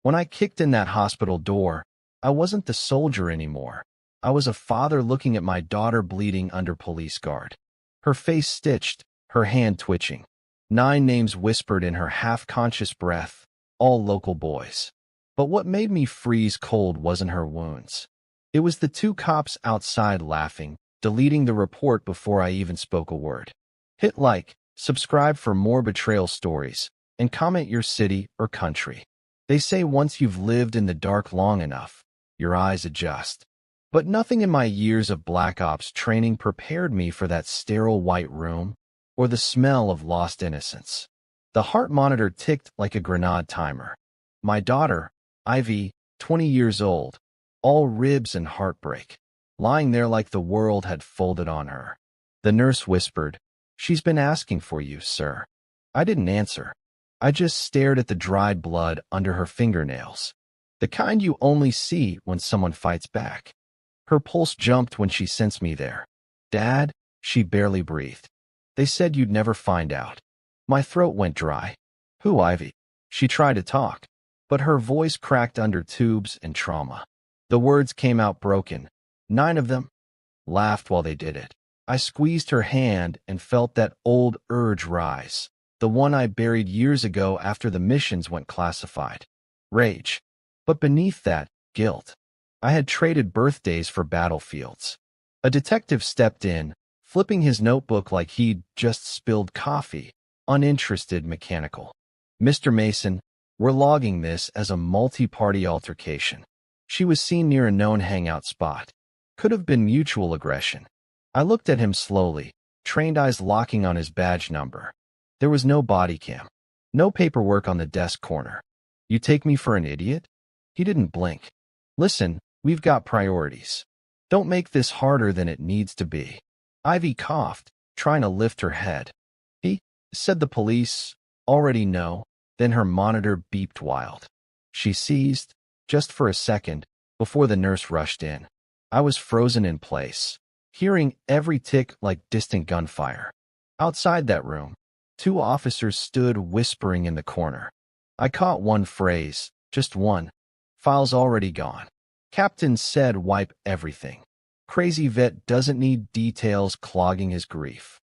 When I kicked in that hospital door, I wasn't the soldier anymore. I was a father looking at my daughter bleeding under police guard. Her face stitched, her hand twitching. 9 names whispered in her half-conscious breath, all local boys. But what made me freeze cold wasn't her wounds. It was the 2 cops outside laughing, deleting the report before I even spoke a word. Hit like, subscribe for more betrayal stories, and comment your city or country. They say once you've lived in the dark long enough, your eyes adjust. But nothing in my years of Black Ops training prepared me for that sterile white room or the smell of lost innocence. The heart monitor ticked like a grenade timer. My daughter, Ivy, 20 years old, all ribs and heartbreak, lying there like the world had folded on her. The nurse whispered, "She's been asking for you, sir." I didn't answer. I just stared at the dried blood under her fingernails, the kind you only see when someone fights back. Her pulse jumped when she sensed me there. "Dad," she barely breathed. "They said you'd never find out." My throat went dry. "Who, Ivy?" She tried to talk, but her voice cracked under tubes and trauma. The words came out broken. 9 of them. Laughed while they did it. I squeezed her hand and felt that old urge rise, the one I buried years ago after the missions went classified. Rage. But beneath that, guilt. I had traded birthdays for battlefields. A detective stepped in, flipping his notebook like he'd just spilled coffee, uninterested, mechanical. "Mr. Mason, we're logging this as a multi-party altercation." She was seen near a known hangout spot. Could have been mutual aggression. I looked at him slowly, trained eyes locking on his badge number. There was no body cam. No paperwork on the desk corner. "You take me for an idiot?" He didn't blink. "Listen, we've got priorities. Don't make this harder than it needs to be." Ivy coughed, trying to lift her head. "He said the police already know." Then her monitor beeped wild. She seized, just for a second, before the nurse rushed in. I was frozen in place, hearing every tick like distant gunfire. Outside that room, 2 officers stood whispering in the corner. I caught one phrase, just one. "File's already gone." Captain said wipe everything. Crazy vet doesn't need details clogging his grief.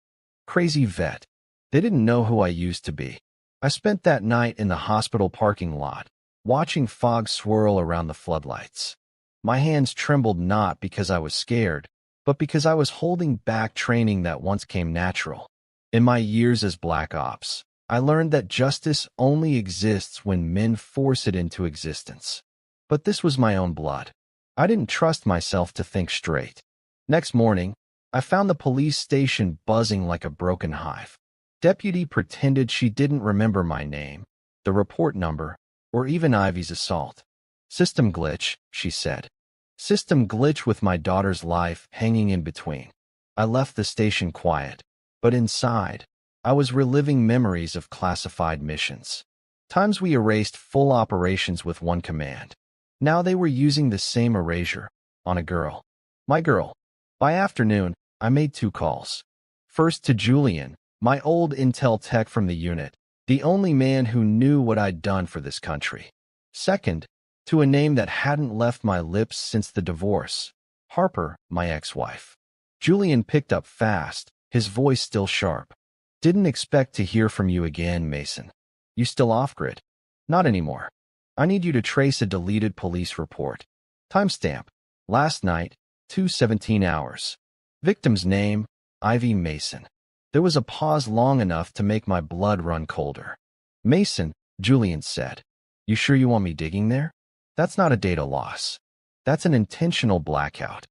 Crazy vet. They didn't know who I used to be. I spent that night in the hospital parking lot, watching fog swirl around the floodlights. My hands trembled not because I was scared, but because I was holding back training that once came natural. In my years as Black Ops, I learned that justice only exists when men force it into existence. But this was my own blood. I didn't trust myself to think straight. Next morning, I found the police station buzzing like a broken hive. Deputy pretended she didn't remember my name, the report number, or even Ivy's assault. "System glitch," she said. "System glitch with my daughter's life hanging in between." I left the station quiet, but inside, I was reliving memories of classified missions. Times we erased full operations with one command. Now they were using the same erasure on a girl. My girl. By afternoon, I made 2 calls. First to Julian, my old intel tech from the unit, the only man who knew what I'd done for this country. Second, to a name that hadn't left my lips since the divorce, Harper, my ex-wife. Julian picked up fast, his voice still sharp. "Didn't expect to hear from you again, Mason. You still off-grid?" "Not anymore. I need you to trace a deleted police report. Timestamp. Last night, 2:17 hours. Victim's name, Ivy Mason." There was a pause long enough to make my blood run colder. "Mason," Julian said. "You sure you want me digging there? That's not a data loss. That's an intentional blackout."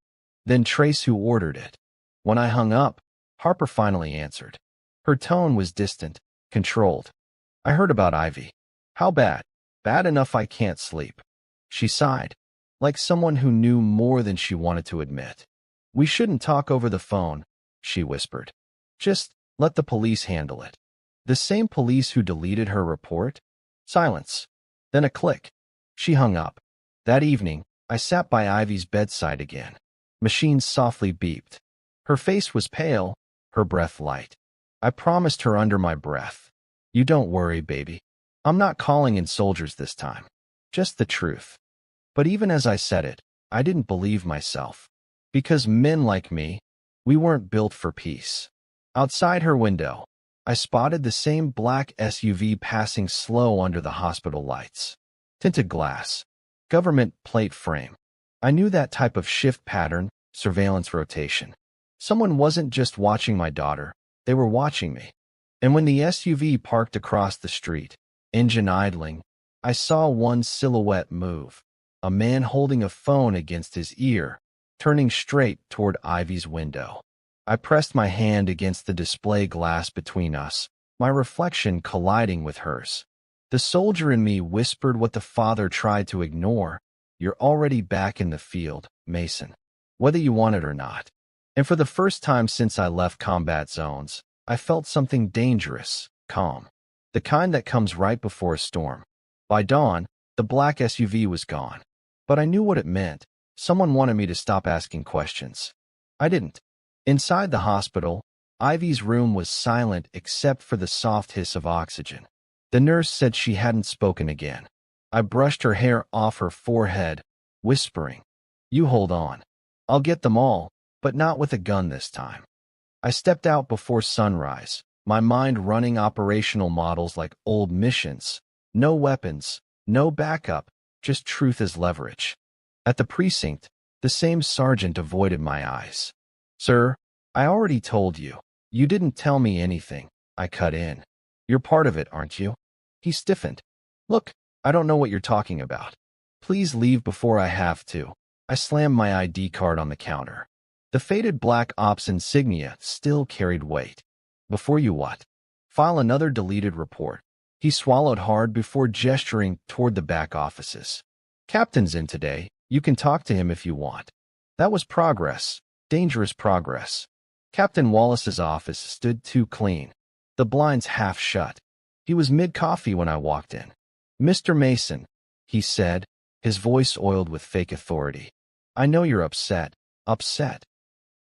"Then trace who ordered it." When I hung up, Harper finally answered. Her tone was distant, controlled. "I heard about Ivy." "How bad?" "Bad enough I can't sleep." She sighed, like someone who knew more than she wanted to admit. "We shouldn't talk over the phone," she whispered. "Just let the police handle it." "The same police who deleted her report?" Silence. Then a click. She hung up. That evening, I sat by Ivy's bedside again. Machines softly beeped. Her face was pale, her breath light. I promised her under my breath, "You don't worry, baby. I'm not calling in soldiers this time." Just the truth. But even as I said it, I didn't believe myself. Because men like me, we weren't built for peace. Outside her window, I spotted the same black SUV passing slow under the hospital lights. Tinted glass. Government plate frame. I knew that type of shift pattern, surveillance rotation. Someone wasn't just watching my daughter, they were watching me. And when the SUV parked across the street, engine idling, I saw one silhouette move. A man holding a phone against his ear, turning straight toward Ivy's window. I pressed my hand against the display glass between us, my reflection colliding with hers. The soldier in me whispered what the father tried to ignore. You're already back in the field, Mason. Whether you want it or not. And for the first time since I left combat zones, I felt something dangerous, calm. The kind that comes right before a storm. By dawn, the black SUV was gone. But I knew what it meant. Someone wanted me to stop asking questions. I didn't. Inside the hospital, Ivy's room was silent except for the soft hiss of oxygen. The nurse said she hadn't spoken again. I brushed her hair off her forehead, whispering, "You hold on. I'll get them all, but not with a gun this time." I stepped out before sunrise, my mind running operational models like old missions. No weapons, no backup, just truth as leverage. At the precinct, the same sergeant avoided my eyes. "Sir, I already told you. You didn't tell me anything," I cut in. "You're part of it, aren't you?" He stiffened. "Look, I don't know what you're talking about. Please leave before I have to." I slammed my ID card on the counter. The faded black ops insignia still carried weight. "Before you what?" "File another deleted report." He swallowed hard before gesturing toward the back offices. "Captain's in today. You can talk to him if you want." That was progress. Dangerous progress. Captain Wallace's office stood too clean. The blinds half shut. He was mid-coffee when I walked in. "Mr. Mason," he said, his voice oiled with fake authority. "I know you're upset. Upset."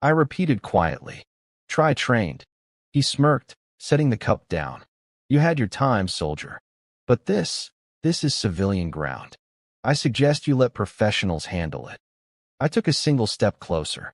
I repeated quietly. "Try trained." He smirked, setting the cup down. "You had your time, soldier. But this is civilian ground. I suggest you let professionals handle it." I took a single step closer.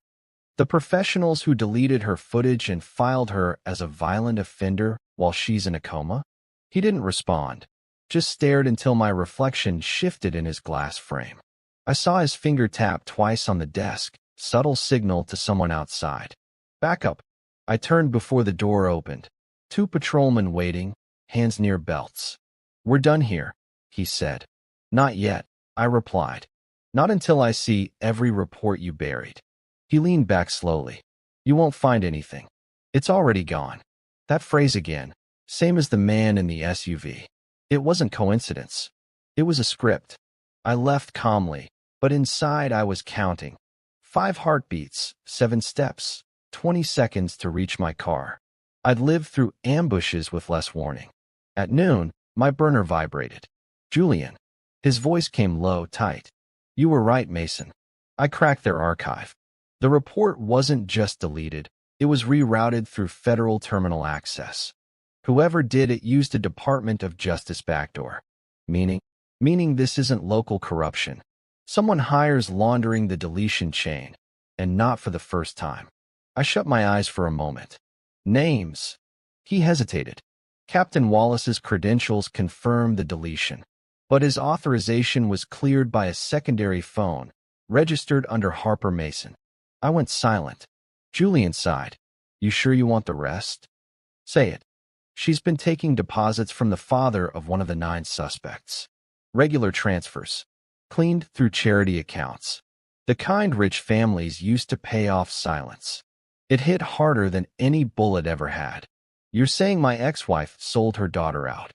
"The professionals who deleted her footage and filed her as a violent offender while she's in a coma?" He didn't respond, just stared until my reflection shifted in his glass frame. I saw his finger tap twice on the desk, subtle signal to someone outside. "Back up." I turned before the door opened. Two patrolmen waiting, hands near belts. "We're done here," he said. "Not yet," I replied. "Not until I see every report you buried." He leaned back slowly. "You won't find anything. It's already gone." That phrase again, same as the man in the SUV. It wasn't coincidence. It was a script. I left calmly, but inside I was counting. 5 heartbeats, 7 steps, 20 seconds to reach my car. I'd lived through ambushes with less warning. At noon, my burner vibrated. "Julian." His voice came low, tight. "You were right, Mason." I cracked their archive. The report wasn't just deleted, it was rerouted through federal terminal access. Whoever did it used a Department of Justice backdoor. Meaning this isn't local corruption. Someone hires laundering the deletion chain, and not for the first time. I shut my eyes for a moment. "Names." He hesitated. Captain Wallace's credentials confirmed the deletion, but his authorization was cleared by a secondary phone, registered under Harper Mason. I went silent. Julian sighed. "You sure you want the rest?" "Say it." "She's been taking deposits from the father of one of the 9 suspects. Regular transfers. Cleaned through charity accounts. The kind rich families used to pay off silence." It hit harder than any bullet ever had. "You're saying my ex-wife sold her daughter out."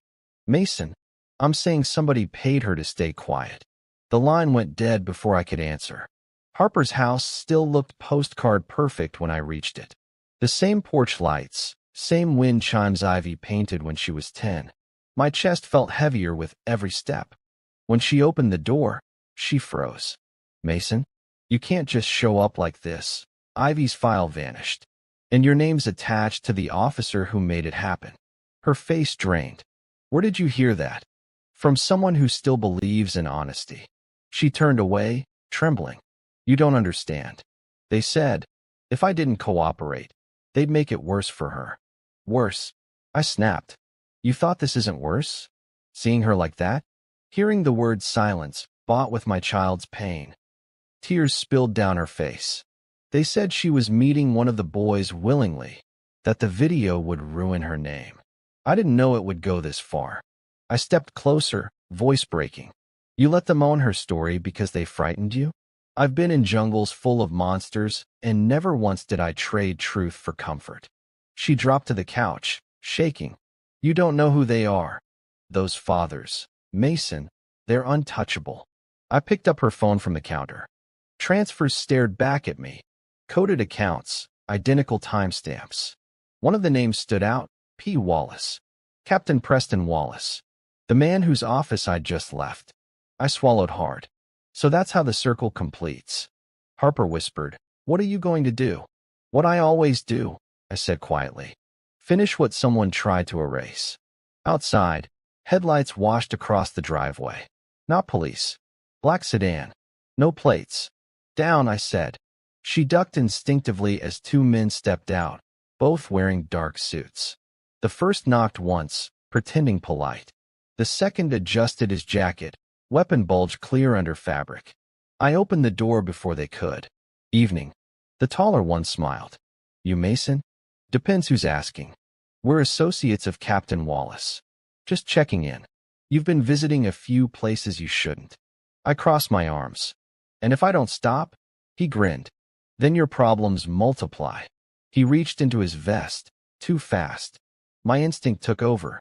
"Mason, I'm saying somebody paid her to stay quiet." The line went dead before I could answer. Harper's house still looked postcard perfect when I reached it. The same porch lights, same wind chimes Ivy painted when she was 10. My chest felt heavier with every step. When she opened the door, she froze. "Mason, you can't just show up like this." Ivy's file vanished. "And your name's attached to the officer who made it happen." Her face drained. "Where did you hear that?" From someone who still believes in honesty. She turned away, trembling. You don't understand. They said, if I didn't cooperate, they'd make it worse for her. Worse. I snapped. You thought this isn't worse? Seeing her like that? Hearing the word silence, bought with my child's pain. Tears spilled down her face. They said she was meeting one of the boys willingly, that the video would ruin her name. I didn't know it would go this far. I stepped closer, voice breaking. You let them own her story because they frightened you? I've been in jungles full of monsters, and never once did I trade truth for comfort. She dropped to the couch, shaking. You don't know who they are. Those fathers. Mason, they're untouchable. I picked up her phone from the counter. Transfers stared back at me. Coded accounts, identical timestamps. One of the names stood out, P. Wallace. Captain Preston Wallace. The man whose office I'd just left. I swallowed hard. So that's how the circle completes. Harper whispered, what are you going to do? What I always do, I said quietly. Finish what someone tried to erase. Outside, headlights washed across the driveway. Not police. Black sedan. No plates. Down, I said. She ducked instinctively as two men stepped out, both wearing dark suits. The first knocked once, pretending polite. The second adjusted his jacket, weapon bulged clear under fabric. I opened the door before they could. Evening. The taller one smiled. You Mason? Depends who's asking. We're associates of Captain Wallace. Just checking in. You've been visiting a few places you shouldn't. I crossed my arms. And if I don't stop? He grinned. Then your problems multiply. He reached into his vest, too fast. My instinct took over.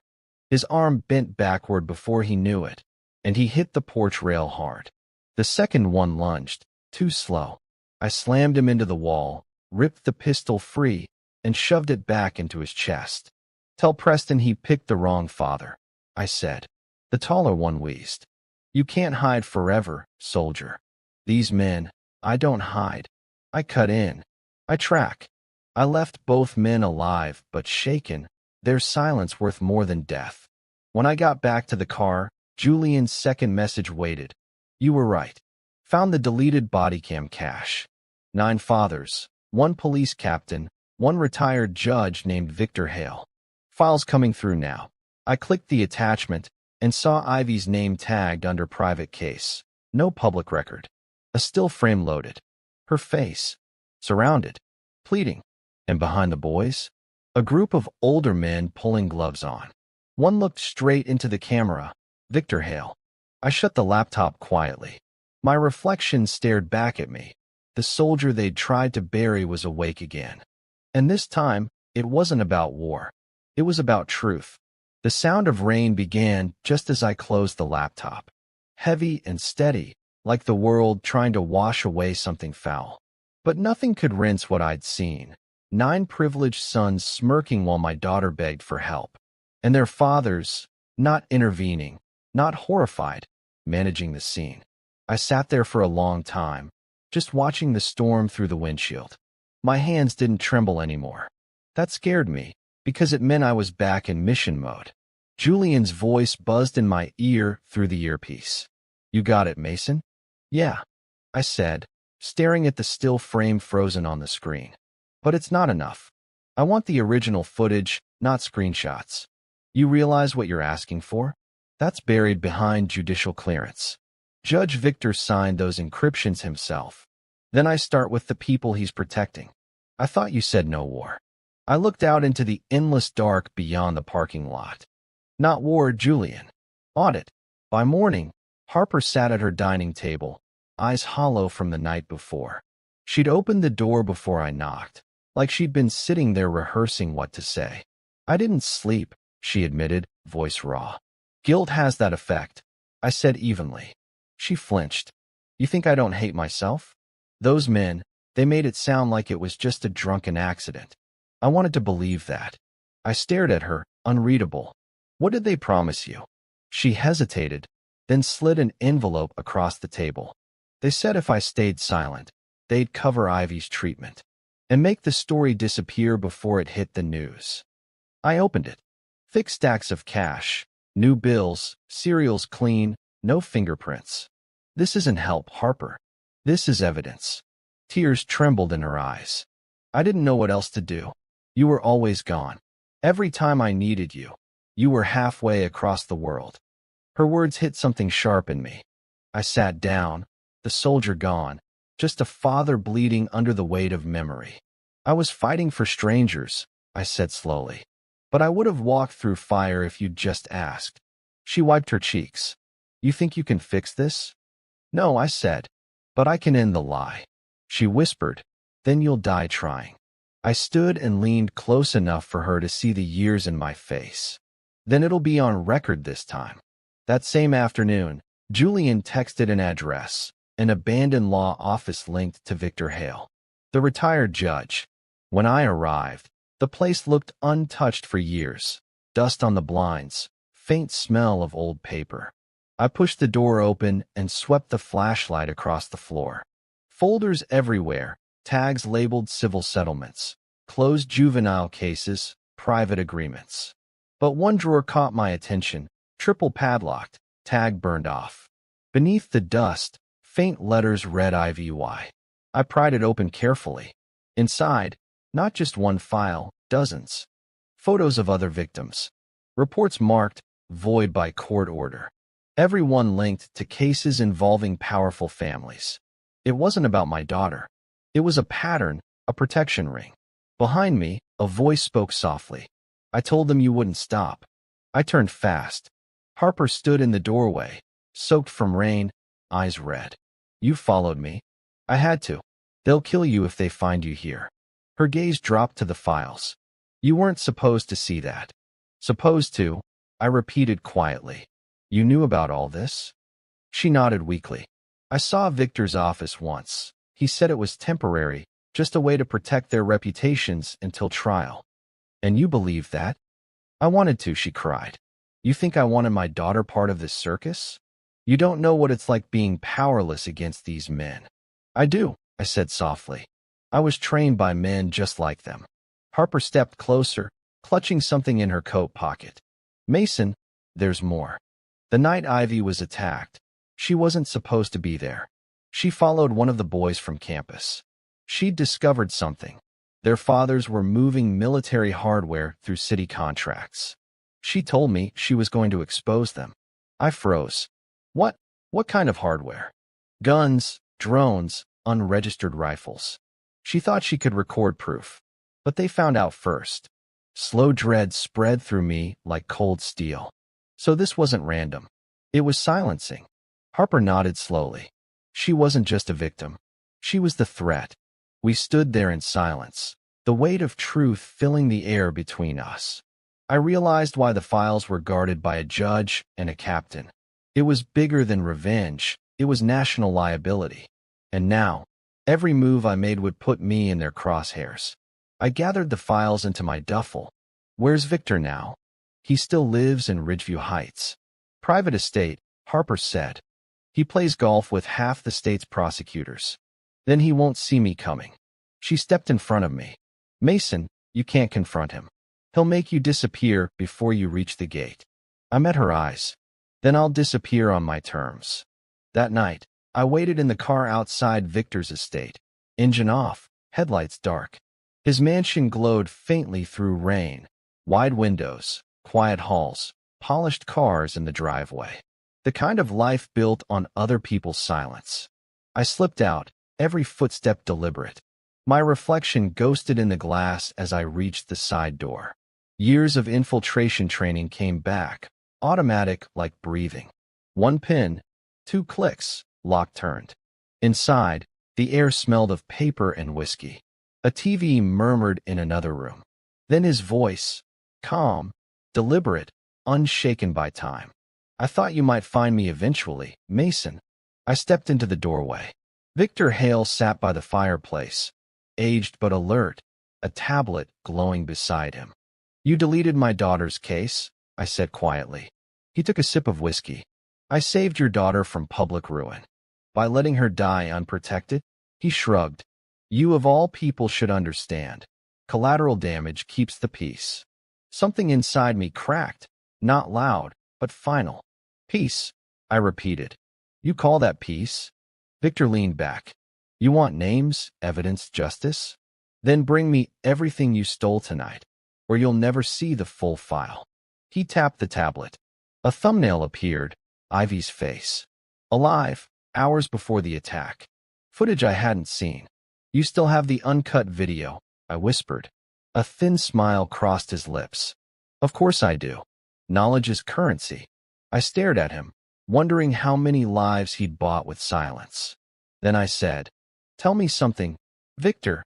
His arm bent backward before he knew it, and he hit the porch rail hard. The second one lunged, too slow. I slammed him into the wall, ripped the pistol free, and shoved it back into his chest. Tell Preston he picked the wrong father, I said. The taller one wheezed. You can't hide forever, soldier. These men, I don't hide. I cut in. I track. I left both men alive but shaken, their silence worth more than death. When I got back to the car, Julian's second message waited. You were right. Found the deleted bodycam cache. 9 fathers, 1 police captain, 1 retired judge named Victor Hale. Files coming through now. I clicked the attachment and saw Ivy's name tagged under private case. No public record. A still frame loaded. Her face. Surrounded. Pleading. And behind the boys? A group of older men pulling gloves on. One looked straight into the camera. Victor Hale. I shut the laptop quietly. My reflection stared back at me. The soldier they'd tried to bury was awake again. And this time, it wasn't about war. It was about truth. The sound of rain began just as I closed the laptop. Heavy and steady, like the world trying to wash away something foul. But nothing could rinse what I'd seen. 9 privileged sons smirking while my daughter begged for help. And their fathers, not intervening, not horrified, managing the scene. I sat there for a long time, just watching the storm through the windshield. My hands didn't tremble anymore. That scared me, because it meant I was back in mission mode. Julian's voice buzzed in my ear through the earpiece. You got it, Mason? Yeah, I said, staring at the still frame frozen on the screen. But it's not enough. I want the original footage, not screenshots. You realize what you're asking for? That's buried behind judicial clearance. Judge Victor signed those encryptions himself. Then I start with the people he's protecting. I thought you said no war. I looked out into the endless dark beyond the parking lot. Not war, Julian. Audit. By morning, Harper sat at her dining table, eyes hollow from the night before. She'd opened the door before I knocked, like she'd been sitting there rehearsing what to say. I didn't sleep, she admitted, voice raw. Guilt has that effect, I said evenly. She flinched. You think I don't hate myself? Those men, they made it sound like it was just a drunken accident. I wanted to believe that. I stared at her, unreadable. What did they promise you? She hesitated, then slid an envelope across the table. They said if I stayed silent, they'd cover Ivy's treatment and make the story disappear before it hit the news. I opened it. Thick stacks of cash, New bills, cereals clean, no fingerprints. This isn't help, Harper. This is evidence. Tears trembled in her eyes. I didn't know what else to do. You were always gone. Every time I needed you, you were halfway across the world. Her words hit something sharp in me. I sat down, the soldier gone, just a father bleeding under the weight of memory. I was fighting for strangers, I said slowly. But I would have walked through fire if you'd just asked. She wiped her cheeks. You think you can fix this? No, I said. But I can end the lie. She whispered, then you'll die trying. I stood and leaned close enough for her to see the years in my face. Then it'll be on record this time. That same afternoon, Julian texted an address, an abandoned law office linked to Victor Hale, the retired judge. When I arrived, the place looked untouched for years. Dust on the blinds, faint smell of old paper. I pushed the door open and swept the flashlight across the floor. Folders everywhere, tags labeled civil settlements, closed juvenile cases, private agreements. But one drawer caught my attention, triple padlocked, tag burned off. Beneath the dust, faint letters read IVY. I pried it open carefully. Inside, not just one file, dozens. Photos of other victims. Reports marked, void by court order. Every one linked to cases involving powerful families. It wasn't about my daughter. It was a pattern, a protection ring. Behind me, a voice spoke softly. I told them you wouldn't stop. I turned fast. Harper stood in the doorway, soaked from rain, eyes red. You followed me. I had to. They'll kill you if they find you here. Her gaze dropped to the files. You weren't supposed to see that. Supposed to, I repeated quietly. You knew about all this? She nodded weakly. I saw Victor's office once. He said it was temporary, just a way to protect their reputations until trial. And you believed that? I wanted to, she cried. You think I wanted my daughter part of this circus? You don't know what it's like being powerless against these men. I do, I said softly. I was trained by men just like them. Harper stepped closer, clutching something in her coat pocket. Mason, there's more. The night Ivy was attacked, she wasn't supposed to be there. She followed one of the boys from campus. She'd discovered something. Their fathers were moving military hardware through city contracts. She told me she was going to expose them. I froze. What kind of hardware? Guns, drones, unregistered rifles. She thought she could record proof. But they found out first. Slow dread spread through me like cold steel. So this wasn't random. It was silencing. Harper nodded slowly. She wasn't just a victim. She was the threat. We stood there in silence, the weight of truth filling the air between us. I realized why the files were guarded by a judge and a captain. It was bigger than revenge. It was national liability. And now, every move I made would put me in their crosshairs. I gathered the files into my duffel. Where's Victor now? He still lives in Ridgeview Heights. Private estate, Harper said. He plays golf with half the state's prosecutors. Then he won't see me coming. She stepped in front of me. Mason, you can't confront him. He'll make you disappear before you reach the gate. I met her eyes. Then I'll disappear on my terms. That night, I waited in the car outside Victor's estate. Engine off, headlights dark. His mansion glowed faintly through rain. Wide windows, quiet halls, polished cars in the driveway. The kind of life built on other people's silence. I slipped out, every footstep deliberate. My reflection ghosted in the glass as I reached the side door. Years of infiltration training came back, automatic like breathing. One pin, 2 clicks, lock turned. Inside, the air smelled of paper and whiskey. A TV murmured in another room. Then his voice, calm, deliberate, unshaken by time. I thought you might find me eventually, Mason. I stepped into the doorway. Victor Hale sat by the fireplace, aged but alert, a tablet glowing beside him. You deleted my daughter's case, I said quietly. He took a sip of whiskey. I saved your daughter from public ruin. By letting her die unprotected? He shrugged. You of all people should understand. Collateral damage keeps the peace. Something inside me cracked, not loud, but final. Peace, I repeated. You call that peace? Victor leaned back. You want names, evidence, justice? Then bring me everything you stole tonight, or you'll never see the full file. He tapped the tablet. A thumbnail appeared, Ivy's face. Alive, hours before the attack. Footage I hadn't seen. You still have the uncut video, I whispered. A thin smile crossed his lips. Of course I do. Knowledge is currency. I stared at him, wondering how many lives he'd bought with silence. Then I said, tell me something, Victor.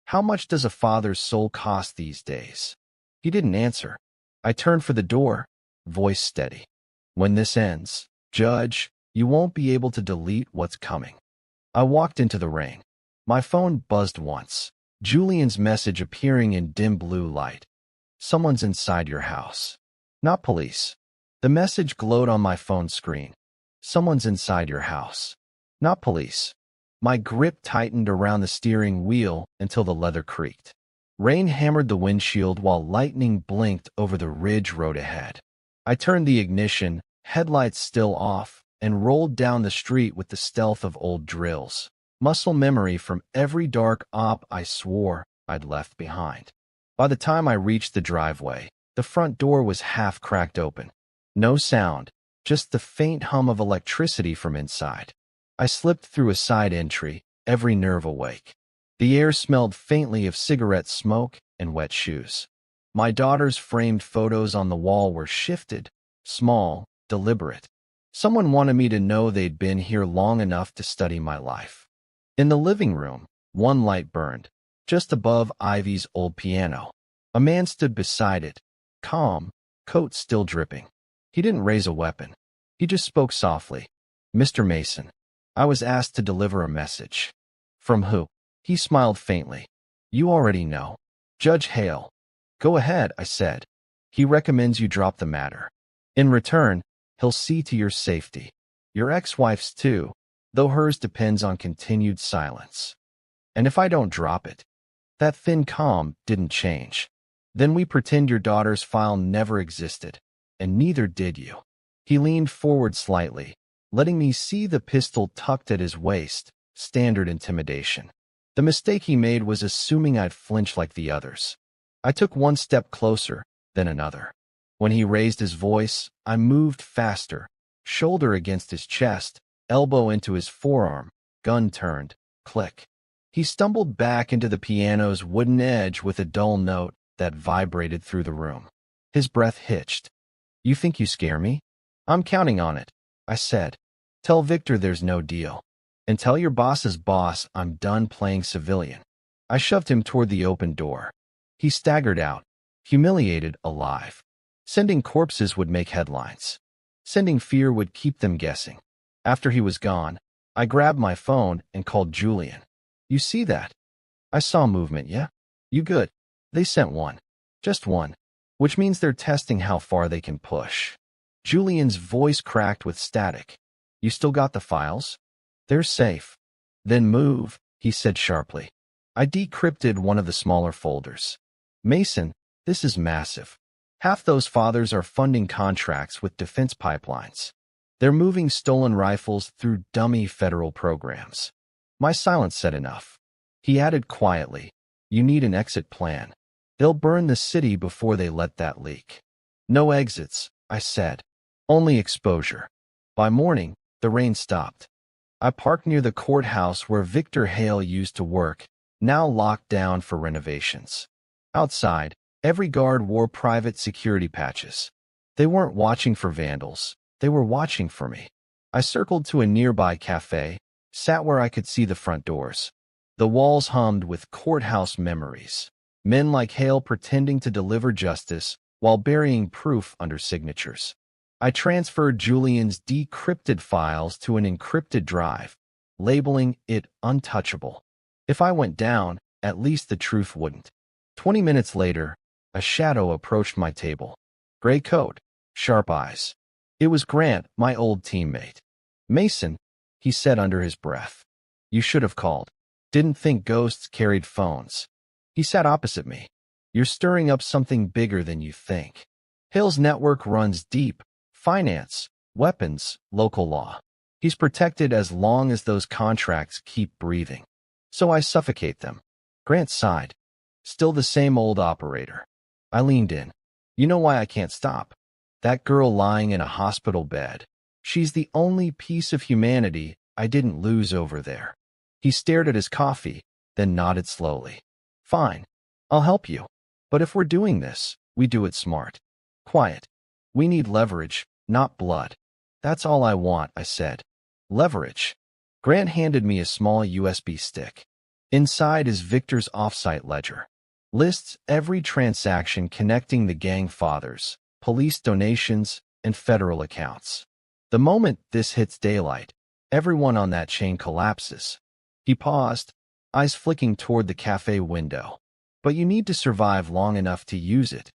How much does a father's soul cost these days? He didn't answer. I turned for the door, voice steady. When this ends, Judge, you won't be able to delete what's coming. I walked into the rain. My phone buzzed once. Julian's message appearing in dim blue light. Someone's inside your house. Not police. The message glowed on my phone screen. Someone's inside your house. Not police. My grip tightened around the steering wheel until the leather creaked. Rain hammered the windshield while lightning blinked over the ridge road ahead. I turned the ignition, headlights still off, and rolled down the street with the stealth of old drills. Muscle memory from every dark op I swore I'd left behind. By the time I reached the driveway, the front door was half cracked open. No sound, just the faint hum of electricity from inside. I slipped through a side entry, every nerve awake. The air smelled faintly of cigarette smoke and wet shoes. My daughter's framed photos on the wall were shifted, small, deliberate. Someone wanted me to know they'd been here long enough to study my life. In the living room, one light burned, just above Ivy's old piano. A man stood beside it, calm, coat still dripping. He didn't raise a weapon. He just spoke softly. Mr. Mason, I was asked to deliver a message. From who? He smiled faintly. You already know. Judge Hale. Go ahead, I said. He recommends you drop the matter. In return, he'll see to your safety. Your ex-wife's too, though hers depends on continued silence. And if I don't drop it? That thin calm didn't change. Then we pretend your daughter's file never existed, and neither did you. He leaned forward slightly, letting me see the pistol tucked at his waist, standard intimidation. The mistake he made was assuming I'd flinch like the others. I took one step closer, then another. When he raised his voice, I moved faster, shoulder against his chest, elbow into his forearm, gun turned, click. He stumbled back into the piano's wooden edge with a dull note that vibrated through the room. His breath hitched. You think you scare me? I'm counting on it, I said. Tell Victor there's no deal. And tell your boss's boss I'm done playing civilian. I shoved him toward the open door. He staggered out, humiliated, alive. Sending corpses would make headlines. Sending fear would keep them guessing. After he was gone, I grabbed my phone and called Julian. You see that? I saw movement, yeah? You good? They sent one. Just one. Which means they're testing how far they can push. Julian's voice cracked with static. You still got the files? They're safe. Then move, he said sharply. I decrypted one of the smaller folders. Mason, this is massive. Half those fathers are funding contracts with defense pipelines. They're moving stolen rifles through dummy federal programs. My silence said enough. He added quietly, you need an exit plan. They'll burn the city before they let that leak. No exits, I said. Only exposure. By morning, the rain stopped. I parked near the courthouse where Victor Hale used to work, now locked down for renovations. Outside, every guard wore private security patches. They weren't watching for vandals. They were watching for me. I circled to a nearby cafe, sat where I could see the front doors. The walls hummed with courthouse memories. Men like Hale pretending to deliver justice while burying proof under signatures. I transferred Julian's decrypted files to an encrypted drive, labeling it untouchable. If I went down, at least the truth wouldn't. 20 minutes later, a shadow approached my table. Gray coat, sharp eyes. It was Grant, my old teammate. Mason, he said under his breath. You should have called. Didn't think ghosts carried phones. He sat opposite me. You're stirring up something bigger than you think. Hale's network runs deep, Finance, weapons, local law. He's protected as long as those contracts keep breathing. So I suffocate them. Grant sighed. Still the same old operator. I leaned in. You know why I can't stop? That girl lying in a hospital bed. She's the only piece of humanity I didn't lose over there. He stared at his coffee, then nodded slowly. Fine. I'll help you. But if we're doing this, we do it smart. Quiet. We need leverage, not blood. That's all I want, I said. Leverage. Grant handed me a small USB stick. Inside is Victor's offsite ledger. Lists every transaction connecting the gang fathers, police donations, and federal accounts. The moment this hits daylight, everyone on that chain collapses. He paused, eyes flicking toward the cafe window. But you need to survive long enough to use it.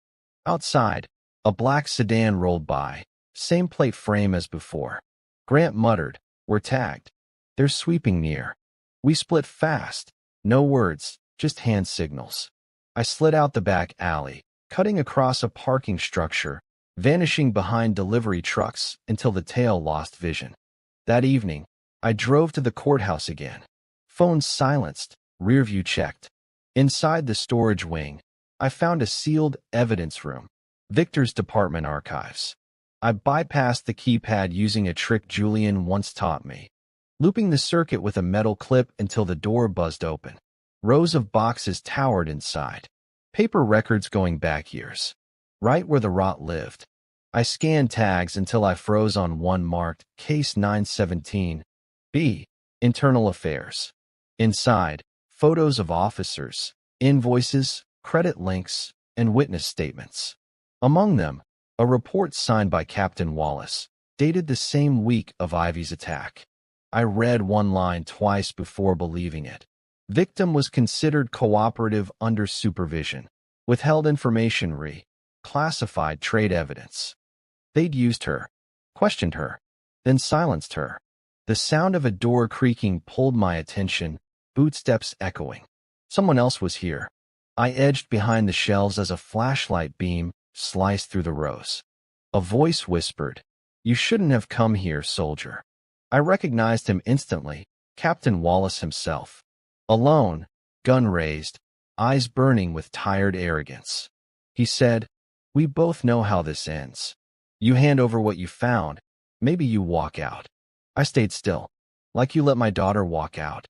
Outside, a black sedan rolled by, same plate frame as before. Grant muttered, We're tagged. They're sweeping near. We split fast. No words, just hand signals. I slid out the back alley, cutting across a parking structure, vanishing behind delivery trucks until the tail lost vision. That evening, I drove to the courthouse again. Phones silenced, rear view checked. Inside the storage wing, I found a sealed evidence room, Victor's department archives. I bypassed the keypad using a trick Julian once taught me, looping the circuit with a metal clip until the door buzzed open. Rows of boxes towered inside, paper records going back years, right where the rot lived. I scanned tags until I froze on one marked Case 917, B, Internal Affairs. Inside, photos of officers, invoices, credit links, and witness statements. Among them, a report signed by Captain Wallace, dated the same week of Ivy's attack. I read one line twice before believing it. Victim was considered cooperative under supervision. Withheld information classified trade evidence. They'd used her, questioned her, then silenced her. The sound of a door creaking pulled my attention, footsteps echoing. Someone else was here. I edged behind the shelves as a flashlight beam sliced through the rows. A voice whispered, You shouldn't have come here, soldier. I recognized him instantly, Captain Wallace himself. Alone, gun raised, eyes burning with tired arrogance. He said, We both know how this ends. You hand over what you found, maybe you walk out. I stayed still, like you let my daughter walk out.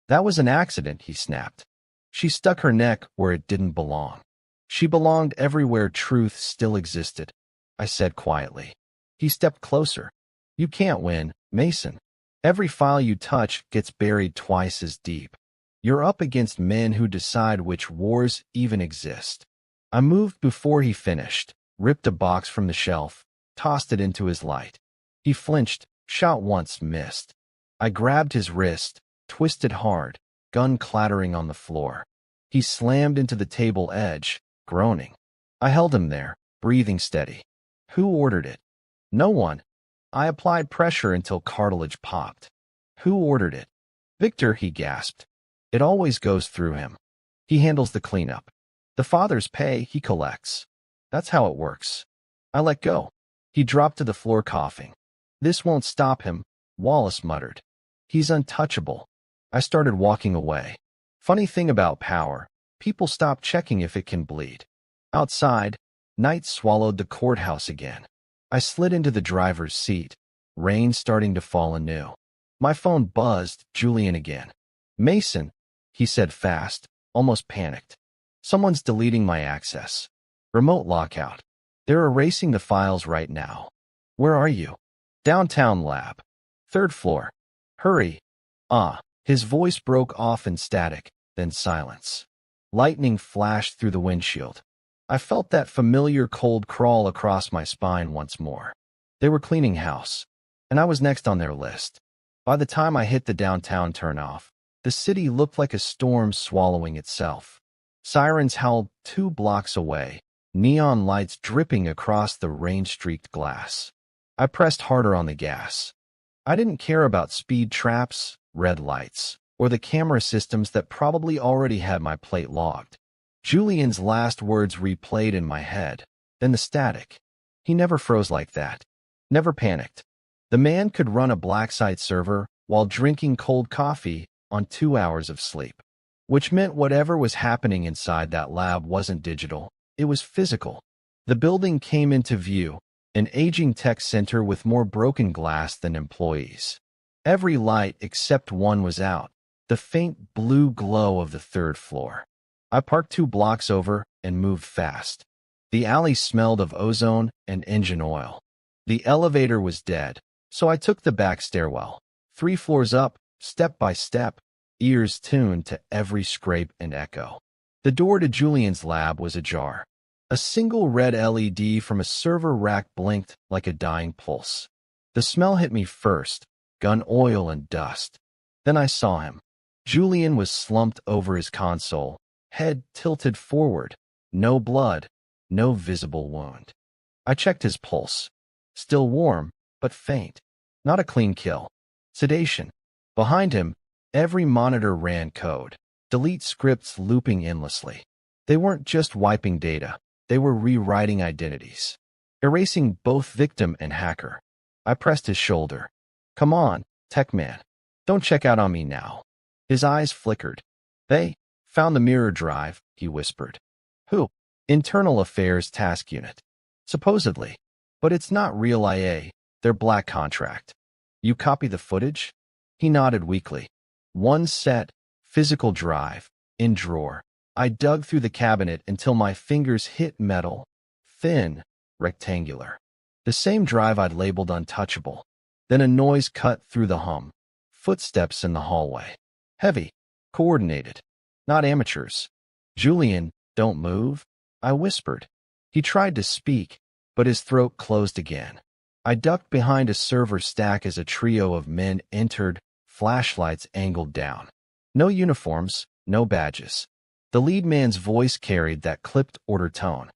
That was an accident, he snapped. She stuck her neck where it didn't belong. She belonged everywhere truth still existed, I said quietly. He stepped closer. You can't win, Mason. Every file you touch gets buried twice as deep. You're up against men who decide which wars even exist. I moved before he finished, ripped a box from the shelf, tossed it into his light. He flinched, shot once, missed. I grabbed his wrist, twisted hard, gun clattering on the floor. He slammed into the table edge, groaning. I held him there, breathing steady. Who ordered it? No one. I applied pressure until cartilage popped. Who ordered it? Victor, he gasped. It always goes through him. He handles the cleanup. The fathers pay, he collects. That's how it works. I let go. He dropped to the floor coughing. This won't stop him, Wallace muttered. He's untouchable. I started walking away. Funny thing about power, people stop checking if it can bleed. Outside, night swallowed the courthouse again. I slid into the driver's seat, rain starting to fall anew. My phone buzzed, Julian again. Mason, he said fast, almost panicked. Someone's deleting my access. Remote lockout. They're erasing the files right now. Where are you? Downtown lab. 3rd floor. Hurry. His voice broke off in static, then silence. Lightning flashed through the windshield. I felt that familiar cold crawl across my spine once more. They were cleaning house, and I was next on their list. By the time I hit the downtown turnoff, the city looked like a storm swallowing itself. Sirens howled 2 blocks away, neon lights dripping across the rain-streaked glass. I pressed harder on the gas. I didn't care about speed traps, red lights, or the camera systems that probably already had my plate logged. Julian's last words replayed in my head, then the static. He never froze like that. Never panicked. The man could run a black site server while drinking cold coffee on 2 hours of sleep, which meant whatever was happening inside that lab wasn't digital, it was physical. The building came into view, an aging tech center with more broken glass than employees. Every light except one was out, the faint blue glow of the third floor. I parked 2 blocks over and moved fast. The alley smelled of ozone and engine oil. The elevator was dead, so I took the back stairwell. 3 floors up, step by step, ears tuned to every scrape and echo. The door to Julian's lab was ajar. A single red LED from a server rack blinked like a dying pulse. The smell hit me first, gun oil and dust. Then I saw him. Julian was slumped over his console, head tilted forward. No blood, no visible wound. I checked his pulse. Still warm, but faint. Not a clean kill. Sedation. Behind him, every monitor ran code. Delete scripts looping endlessly. They weren't just wiping data. They were rewriting identities. Erasing both victim and hacker. I pressed his shoulder. Come on, tech man. Don't check out on me now. His eyes flickered. They found the mirror drive, he whispered. Who? Internal Affairs Task Unit. Supposedly. But it's not real IA, their black contract. You copy the footage? He nodded weakly. One set, physical drive, in drawer. I dug through the cabinet until my fingers hit metal. Thin, rectangular. The same drive I'd labeled untouchable. Then a noise cut through the hum. Footsteps in the hallway. Heavy. Coordinated. Not amateurs. Julian, don't move, I whispered. He tried to speak, but his throat closed again. I ducked behind a server stack as a trio of men entered, flashlights angled down. No uniforms, no badges. The lead man's voice carried that clipped order tone.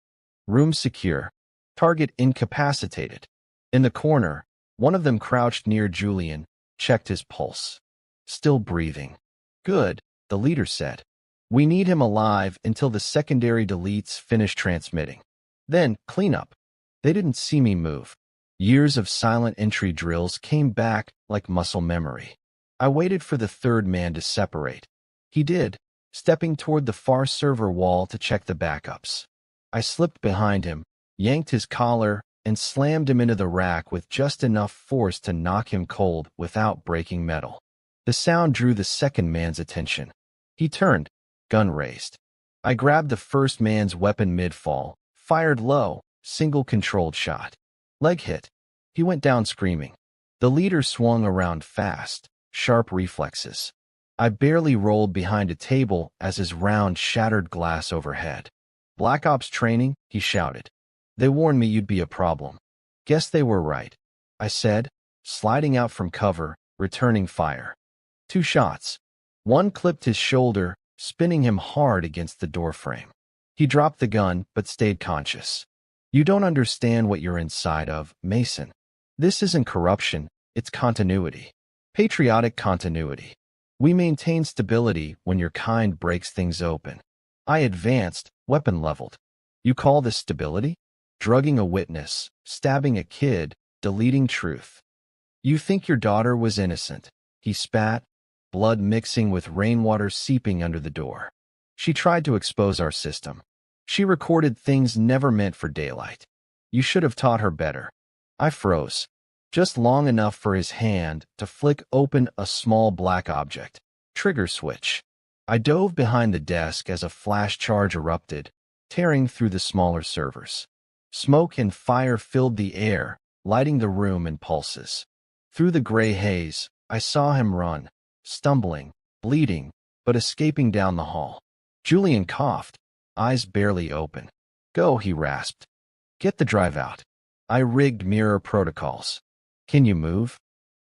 Room secure. Target incapacitated. In the corner, one of them crouched near Julian, checked his pulse. Still breathing. Good, the leader said. We need him alive until the secondary deletes finish transmitting. Then, cleanup. They didn't see me move. Years of silent entry drills came back like muscle memory. I waited for the third man to separate. He did, stepping toward the far server wall to check the backups. I slipped behind him, yanked his collar, and slammed him into the rack with just enough force to knock him cold without breaking metal. The sound drew the second man's attention. He turned, gun raised. I grabbed the first man's weapon mid-fall, fired low, single controlled shot. Leg hit. He went down screaming. The leader swung around fast, sharp reflexes. I barely rolled behind a table as his round shattered glass overhead. Black Ops training, he shouted. They warned me you'd be a problem. Guess they were right, I said, sliding out from cover, returning fire. 2 shots. One clipped his shoulder, spinning him hard against the doorframe. He dropped the gun but stayed conscious. You don't understand what you're inside of, Mason. This isn't corruption, it's continuity. Patriotic continuity. We maintain stability when your kind breaks things open. I advanced, weapon leveled. You call this stability? Drugging a witness, stabbing a kid, deleting truth. You think your daughter was innocent. He spat, blood mixing with rainwater seeping under the door. She tried to expose our system. She recorded things never meant for daylight. You should have taught her better. I froze, just long enough for his hand to flick open a small black object. Trigger switch. I dove behind the desk as a flash charge erupted, tearing through the smaller servers. Smoke and fire filled the air, lighting the room in pulses. Through the gray haze, I saw him run, stumbling, bleeding, but escaping down the hall. Julian coughed, eyes barely open. Go, he rasped. Get the drive out. I rigged mirror protocols. Can you move?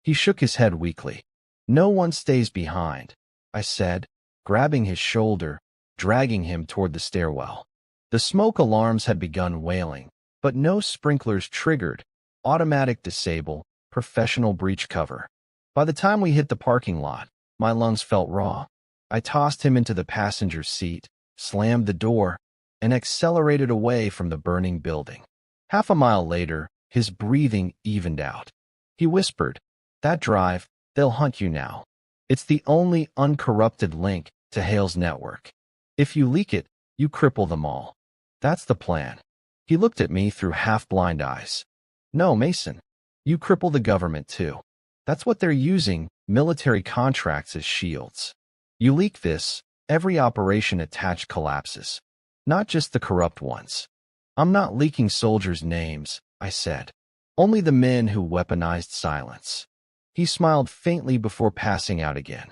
He shook his head weakly. No one stays behind, I said, grabbing his shoulder, dragging him toward the stairwell. The smoke alarms had begun wailing, but no sprinklers triggered. Automatic disable, professional breach cover. By the time we hit the parking lot, my lungs felt raw. I tossed him into the passenger seat, slammed the door, and accelerated away from the burning building. Half a mile later, His breathing evened out. He whispered, "That drive, they'll hunt you now. It's the only uncorrupted link to Hale's network. If you leak it, you cripple them all. That's the plan." He looked at me through half-blind eyes. "No, Mason. You cripple the government too. That's what they're using military contracts as shields. You leak this, every operation attached collapses. Not just the corrupt ones." "I'm not leaking soldiers' names," I said. "Only the men who weaponized silence." He smiled faintly before passing out again.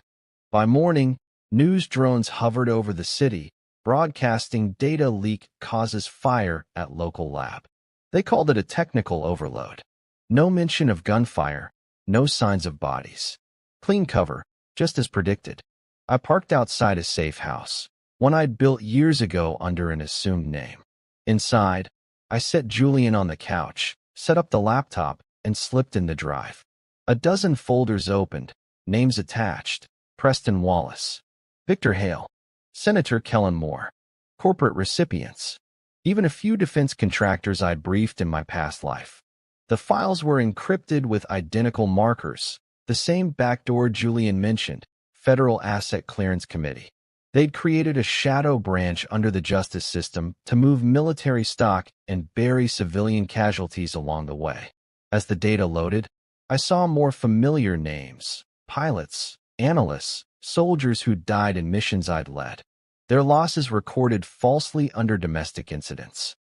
By morning, news drones hovered over the city, broadcasting data leak causes fire at local lab. They called it a technical overload. No mention of gunfire, no signs of bodies. Clean cover, just as predicted. I parked outside a safe house, one I'd built years ago under an assumed name. Inside, I set Julian on the couch, set up the laptop, and slipped in the drive. A dozen folders opened, names attached: Preston Wallace, Victor Hale, Senator Kellen Moore, corporate recipients, even a few defense contractors I'd briefed in my past life. The files were encrypted with identical markers, the same backdoor Julian mentioned, Federal Asset Clearance Committee. They'd created a shadow branch under the justice system to move military stock and bury civilian casualties along the way. As the data loaded, I saw more familiar names: pilots, analysts, soldiers who died in missions I'd led. Their losses recorded falsely under domestic incidents.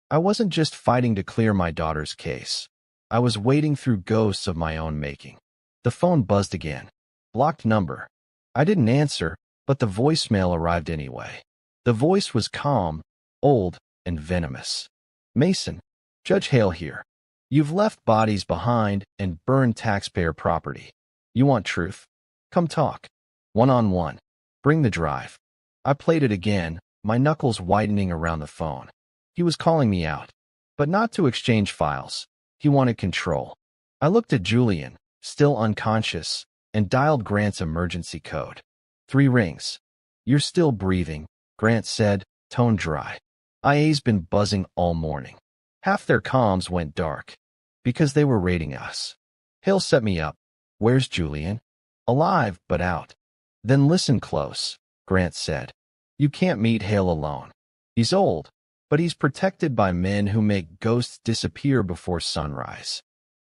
I wasn't just fighting to clear my daughter's case. I was wading through ghosts of my own making. The phone buzzed again. Blocked number. I didn't answer, but the voicemail arrived anyway. The voice was calm, old, and venomous. "Mason, Judge Hale here. You've left bodies behind and burned taxpayer property. You want truth? Come talk. One-on-one. Bring the drive." I played it again, my knuckles widening around the phone. He was calling me out. But not to exchange files. He wanted control. I looked at Julian, still unconscious, and dialed Grant's emergency code. 3 rings. "You're still breathing," Grant said, tone dry. "IA's been buzzing all morning." Half their comms went dark. Because they were raiding us. Hale set me up. "Where's Julian?" "Alive, but out." "Then listen close," Grant said. "You can't meet Hale alone. He's old, but he's protected by men who make ghosts disappear before sunrise."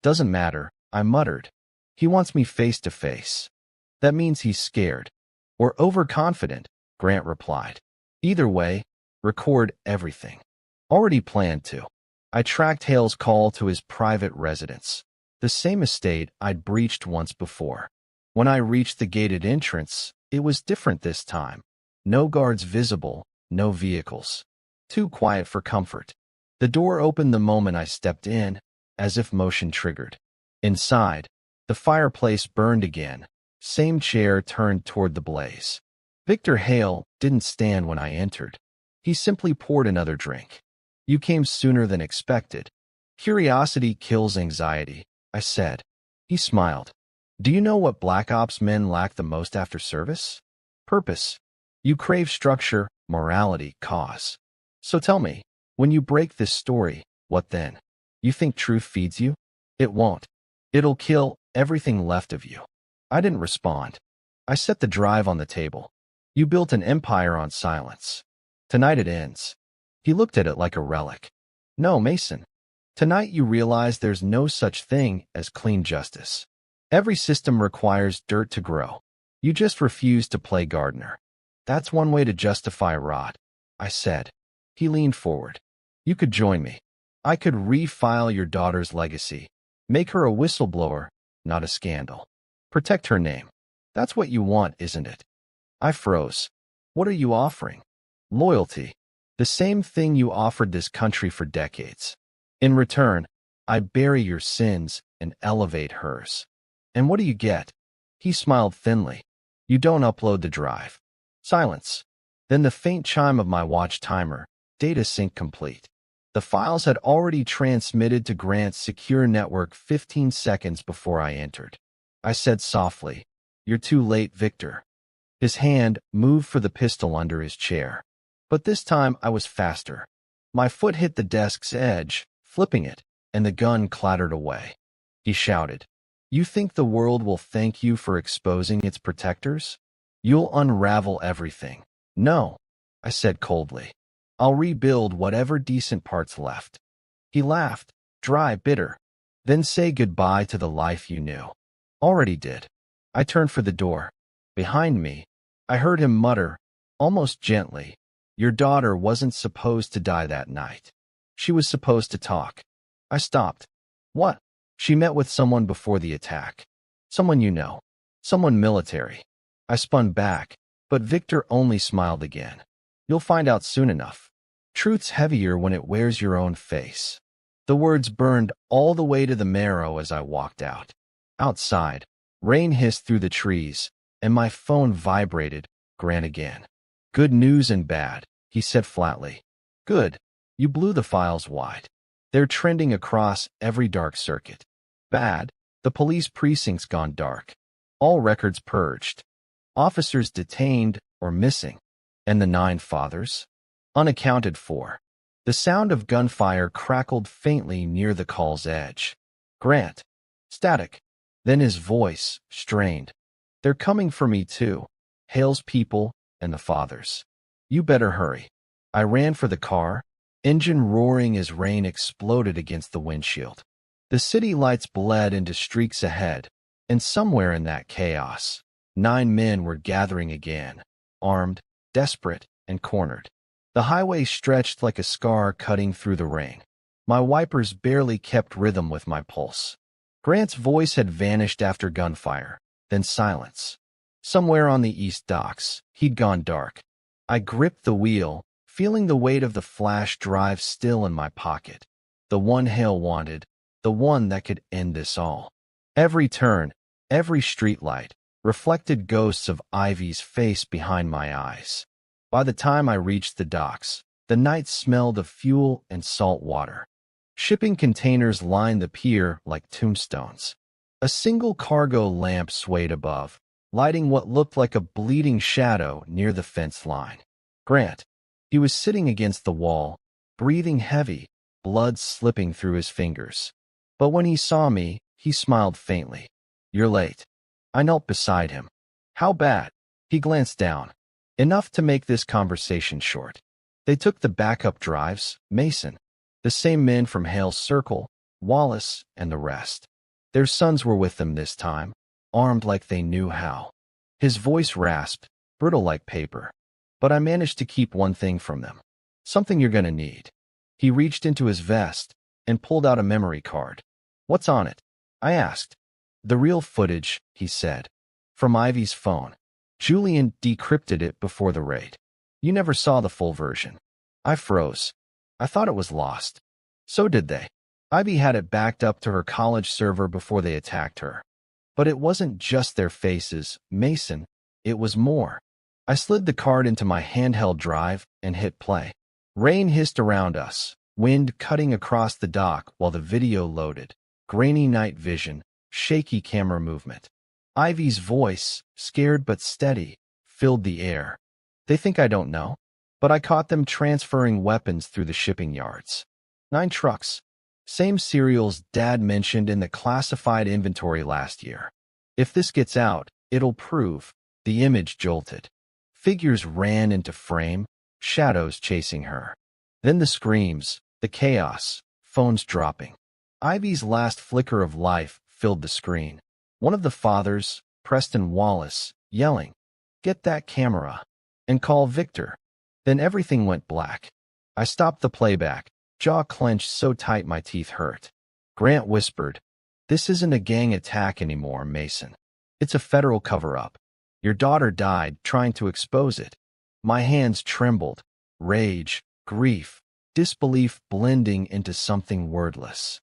"Doesn't matter," I muttered. "He wants me face to face." "That means he's scared. Or overconfident," Grant replied. "Either way, record everything." Already planned to. I tracked Hale's call to his private residence, the same estate I'd breached once before. When I reached the gated entrance, it was different this time. No guards visible, no vehicles. Too quiet for comfort. The door opened the moment I stepped in, as if motion triggered. Inside, the fireplace burned again, same chair turned toward the blaze. Victor Hale didn't stand when I entered. He simply poured another drink. "You came sooner than expected." "Curiosity kills anxiety," I said. He smiled. "Do you know what Black Ops men lack the most after service? Purpose. You crave structure, morality, cause. So tell me, when you break this story, what then? You think truth feeds you? It won't. It'll kill everything left of you." I didn't respond. I set the drive on the table. "You built an empire on silence. Tonight it ends." He looked at it like a relic. "No, Mason. Tonight you realize there's no such thing as clean justice. Every system requires dirt to grow. You just refuse to play gardener. That's one way to justify rot," I said. He leaned forward. "You could join me. I could refile your daughter's legacy. Make her a whistleblower, not a scandal. Protect her name. That's what you want, isn't it?" I froze. "What are you offering?" "Loyalty. The same thing you offered this country for decades. In return, I bury your sins and elevate hers." "And what do you get?" He smiled thinly. "You don't upload the drive." Silence. Then the faint chime of my watch timer, data sync complete. The files had already transmitted to Grant's secure network 15 seconds before I entered. I said softly, "You're too late, Victor." His hand moved for the pistol under his chair. But this time I was faster. My foot hit the desk's edge, flipping it. and the gun clattered away. He shouted, "You think the world will thank you for exposing its protectors? You'll unravel everything." "No," I said coldly. "I'll rebuild whatever decent parts left." He laughed, dry, bitter. "Then say goodbye to the life you knew." "Already did." I turned for the door. Behind me, I heard him mutter, almost gently, "Your daughter wasn't supposed to die that night. She was supposed to talk." I stopped. "What?" "She met with someone before the attack. Someone you know. Someone military." I spun back, but Victor only smiled again. "You'll find out soon enough. Truth's heavier when it wears your own face." The words burned all the way to the marrow as I walked out. Outside, rain hissed through the trees, and my phone vibrated. Grant again. "Good news and bad," he said flatly. "Good. You blew the files wide. They're trending across every dark circuit. Bad. The police precinct's gone dark. All records purged. Officers detained or missing. And the 9 fathers? Unaccounted for." The sound of gunfire crackled faintly near the call's edge. "Grant." Static. Then his voice, strained. "They're coming for me too. Hale's people and the fathers. You better hurry." I ran for the car, engine roaring as rain exploded against the windshield. The city lights bled into streaks ahead, and somewhere in that chaos, 9 men were gathering again, armed, desperate, and cornered. The highway stretched like a scar cutting through the rain. My wipers barely kept rhythm with my pulse. Grant's voice had vanished after gunfire, then silence. Somewhere on the east docks, he'd gone dark. I gripped the wheel, feeling the weight of the flash drive still in my pocket. The one Hale wanted, the one that could end this all. Every turn, every streetlight, reflected ghosts of Ivy's face behind my eyes. By the time I reached the docks, the night smelled of fuel and salt water. Shipping containers lined the pier like tombstones. A single cargo lamp swayed above, lighting what looked like a bleeding shadow near the fence line. Grant. He was sitting against the wall, breathing heavy, blood slipping through his fingers. But when he saw me, he smiled faintly. "You're late." I knelt beside him. "How bad?" He glanced down. "Enough to make this conversation short. They took the backup drives, Mason. The same men from Hale's circle, Wallace, and the rest. Their sons were with them this time, armed like they knew how." His voice rasped, brittle like paper. "But I managed to keep one thing from them. Something you're gonna need." He reached into his vest and pulled out a memory card. "What's on it?" I asked. "The real footage," he said. "From Ivy's phone. Julian decrypted it before the raid. You never saw the full version." I froze. I thought it was lost. So did they. Ivy had it backed up to her college server before they attacked her. But it wasn't just their faces, Mason. It was more. I slid the card into my handheld drive and hit play. Rain hissed around us, wind cutting across the dock while the video loaded. Grainy night vision, shaky camera movement. Ivy's voice, scared but steady, filled the air. "They think I don't know, but I caught them transferring weapons through the shipping yards. 9 trucks. Same serials Dad mentioned in the classified inventory last year. If this gets out, it'll prove." The image jolted. Figures ran into frame, shadows chasing her. Then the screams, the chaos, phones dropping. Ivy's last flicker of life filled the screen. One of the fathers, Preston Wallace, yelling, "Get that camera, and call Victor." Then everything went black. I stopped the playback, jaw clenched so tight my teeth hurt. Grant whispered, "This isn't a gang attack anymore, Mason. It's a federal cover-up. Your daughter died trying to expose it." My hands trembled, rage, grief, disbelief blending into something wordless.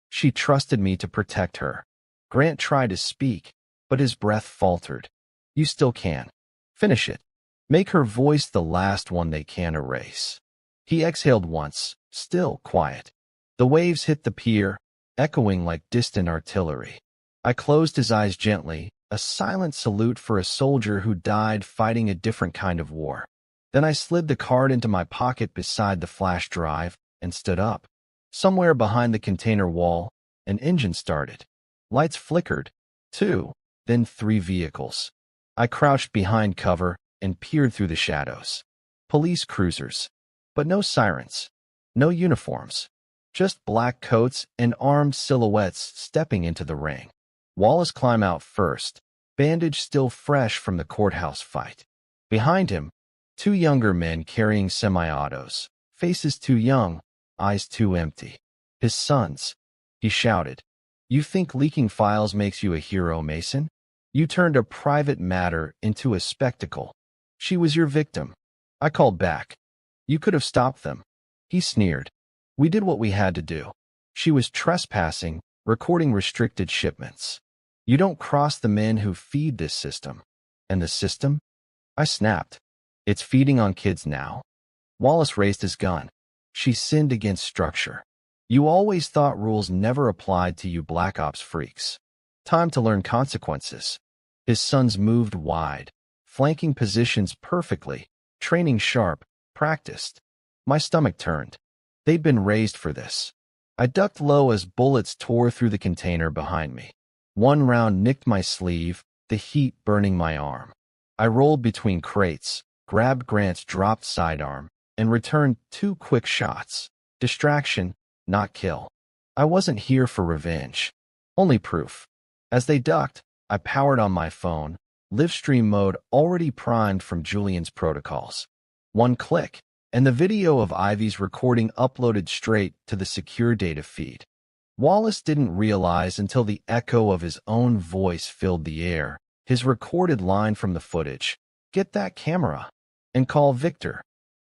She trusted me to protect her. Grant tried to speak, but his breath faltered. "You still can. Finish it. Make her voice the last one they can erase." He exhaled once, still quiet. The waves hit the pier, echoing like distant artillery. I closed his eyes gently, a silent salute for a soldier who died fighting a different kind of war. Then I slid the card into my pocket beside the flash drive and stood up. Somewhere behind the container wall, an engine started. Lights flickered. 2, then 3 vehicles. I crouched behind cover and peered through the shadows. Police cruisers. But no sirens. No uniforms. Just black coats and armed silhouettes stepping into the ring. Wallace climbed out first, bandage still fresh from the courthouse fight. Behind him, 2 younger men carrying semi-autos, faces too young, eyes too empty. His sons. He shouted, "You think leaking files makes you a hero, Mason? You turned a private matter into a spectacle. She was your victim." I called back. "You could have stopped them." He sneered. "We did what we had to do. She was trespassing, recording restricted shipments. You don't cross the men who feed this system." "And the system?" I snapped. "It's feeding on kids now." Wallace raised his gun. "She sinned against structure. You always thought rules never applied to you Black Ops freaks. Time to learn consequences." His sons moved wide, flanking positions perfectly, training sharp, practiced. My stomach turned. They'd been raised for this. I ducked low as bullets tore through the container behind me. One round nicked my sleeve, the heat burning my arm. I rolled between crates, grabbed Grant's dropped sidearm, and returned 2 quick shots. Distraction, not kill. I wasn't here for revenge. Only proof. As they ducked, I powered on my phone, livestream mode already primed from Julian's protocols. 1 click, and the video of Ivy's recording uploaded straight to the secure data feed. Wallace didn't realize until the echo of his own voice filled the air, his recorded line from the footage, "Get that camera and call Victor."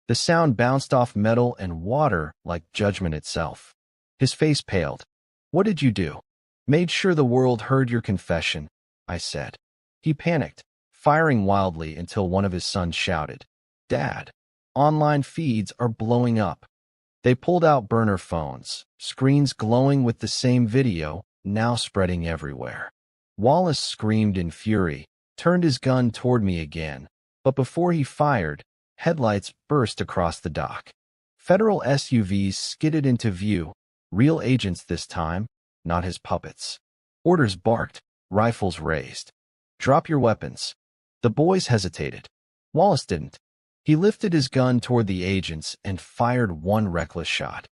The sound bounced off metal and water like judgment itself. His face paled. "What did you do?" "Made sure the world heard your confession," I said. He panicked, firing wildly until one of his sons shouted, "Dad, online feeds are blowing up." They pulled out burner phones, screens glowing with the same video, now spreading everywhere. Wallace screamed in fury, turned his gun toward me again, but before he fired, headlights burst across the dock. Federal SUVs skidded into view, real agents this time, not his puppets. Orders barked, rifles raised. "Drop your weapons." The boys hesitated. Wallace didn't. He lifted his gun toward the agents and fired 1 reckless shot,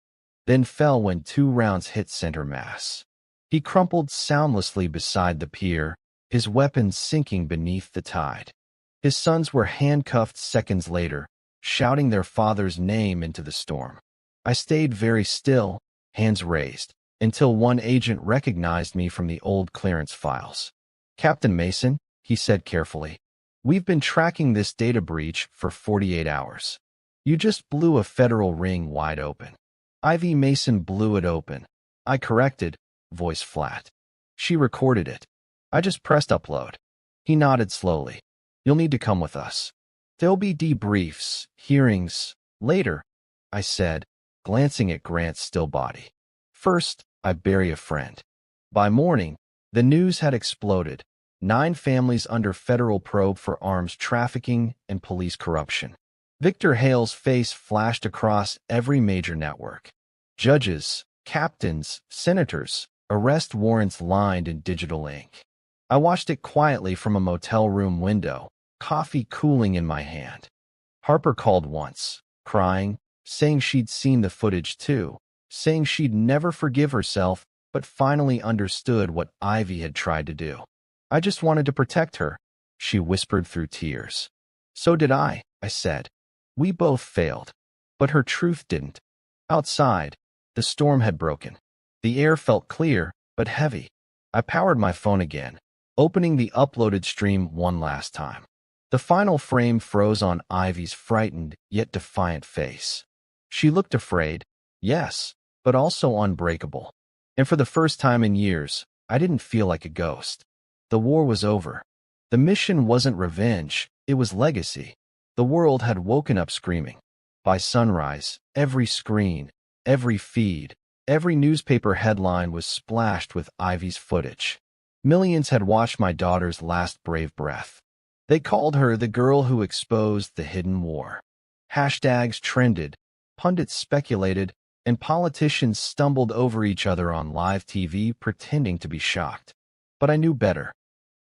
then fell when 2 rounds hit center mass. He crumpled soundlessly beside the pier, his weapon sinking beneath the tide. His sons were handcuffed seconds later, shouting their father's name into the storm. I stayed very still, hands raised, until one agent recognized me from the old clearance files. "Captain Mason," he said carefully, "we've been tracking this data breach for 48 hours. You just blew a federal ring wide open." Ivy Mason blew it open. I corrected, voice flat. "She recorded it. I just pressed upload." He nodded slowly. "You'll need to come with us. There'll be debriefs, hearings, later," I said, glancing at Grant's still body. "First, I bury a friend." By morning, the news had exploded. 9 families under federal probe for arms trafficking and police corruption. Victor Hale's face flashed across every major network. Judges, captains, senators, arrest warrants lined in digital ink. I watched it quietly from a motel room window, coffee cooling in my hand. Harper called once, crying, saying she'd seen the footage too, saying she'd never forgive herself, but finally understood what Ivy had tried to do. "I just wanted to protect her," she whispered through tears. "So did I said. "We both failed." But her truth didn't. Outside, the storm had broken. The air felt clear, but heavy. I powered my phone again, opening the uploaded stream one last time. The final frame froze on Ivy's frightened yet defiant face. She looked afraid, yes, but also unbreakable. And for the first time in years, I didn't feel like a ghost. The war was over. The mission wasn't revenge, it was legacy. The world had woken up screaming. By sunrise, every screen, every feed, every newspaper headline was splashed with Ivy's footage. Millions had watched my daughter's last brave breath. They called her the girl who exposed the hidden war. Hashtags trended, pundits speculated, and politicians stumbled over each other on live TV pretending to be shocked. But I knew better.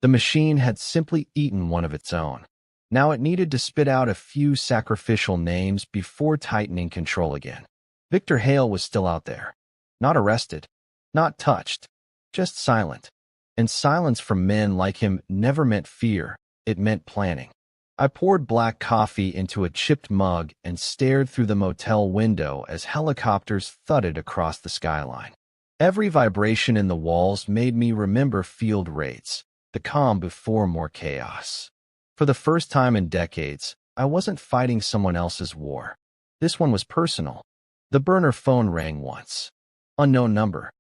The machine had simply eaten one of its own. Now it needed to spit out a few sacrificial names before tightening control again. Victor Hale was still out there. Not arrested, not touched, just silent. And silence from men like him never meant fear, it meant planning. I poured black coffee into a chipped mug and stared through the motel window as helicopters thudded across the skyline. Every vibration in the walls made me remember field raids, the calm before more chaos. For the first time in decades, I wasn't fighting someone else's war. This one was personal. The burner phone rang once. Unknown number.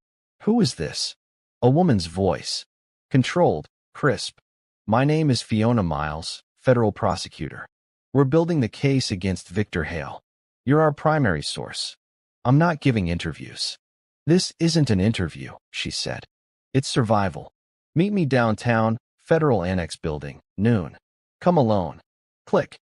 Who is this? A woman's voice. Controlled, crisp. My name is Fiona Miles, federal prosecutor. We're building the case against Victor Hale. You're our primary source. I'm not giving interviews. This isn't an interview, she said. It's survival. Meet me downtown, Federal Annex Building, noon. Come alone. Click.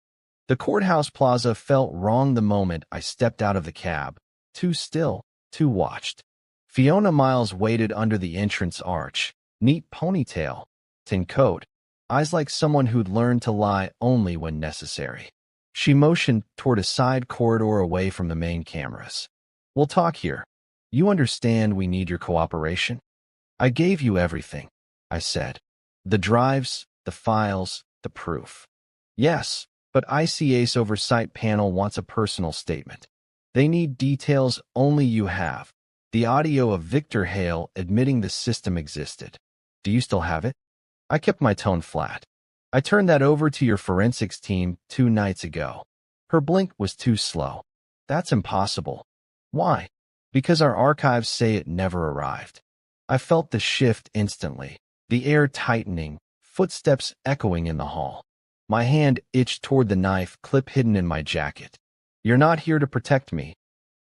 The courthouse plaza felt wrong the moment I stepped out of the cab. Too still, too watched. Fiona Miles waited under the entrance arch. Neat ponytail, tin coat, eyes like someone who'd learned to lie only when necessary. She motioned toward a side corridor away from the main cameras. We'll talk here. You understand we need your cooperation? I gave you everything, I said. The drives, the files, the proof. Yes, but ICA's oversight panel wants a personal statement. They need details only you have. The audio of Victor Hale admitting the system existed. Do you still have it? I kept my tone flat. I turned that over to your forensics team 2 nights ago. Her blink was too slow. That's impossible. Why? Because our archives say it never arrived. I felt the shift instantly, the air tightening, footsteps echoing in the hall. My hand itched toward the knife clip hidden in my jacket. You're not here to protect me,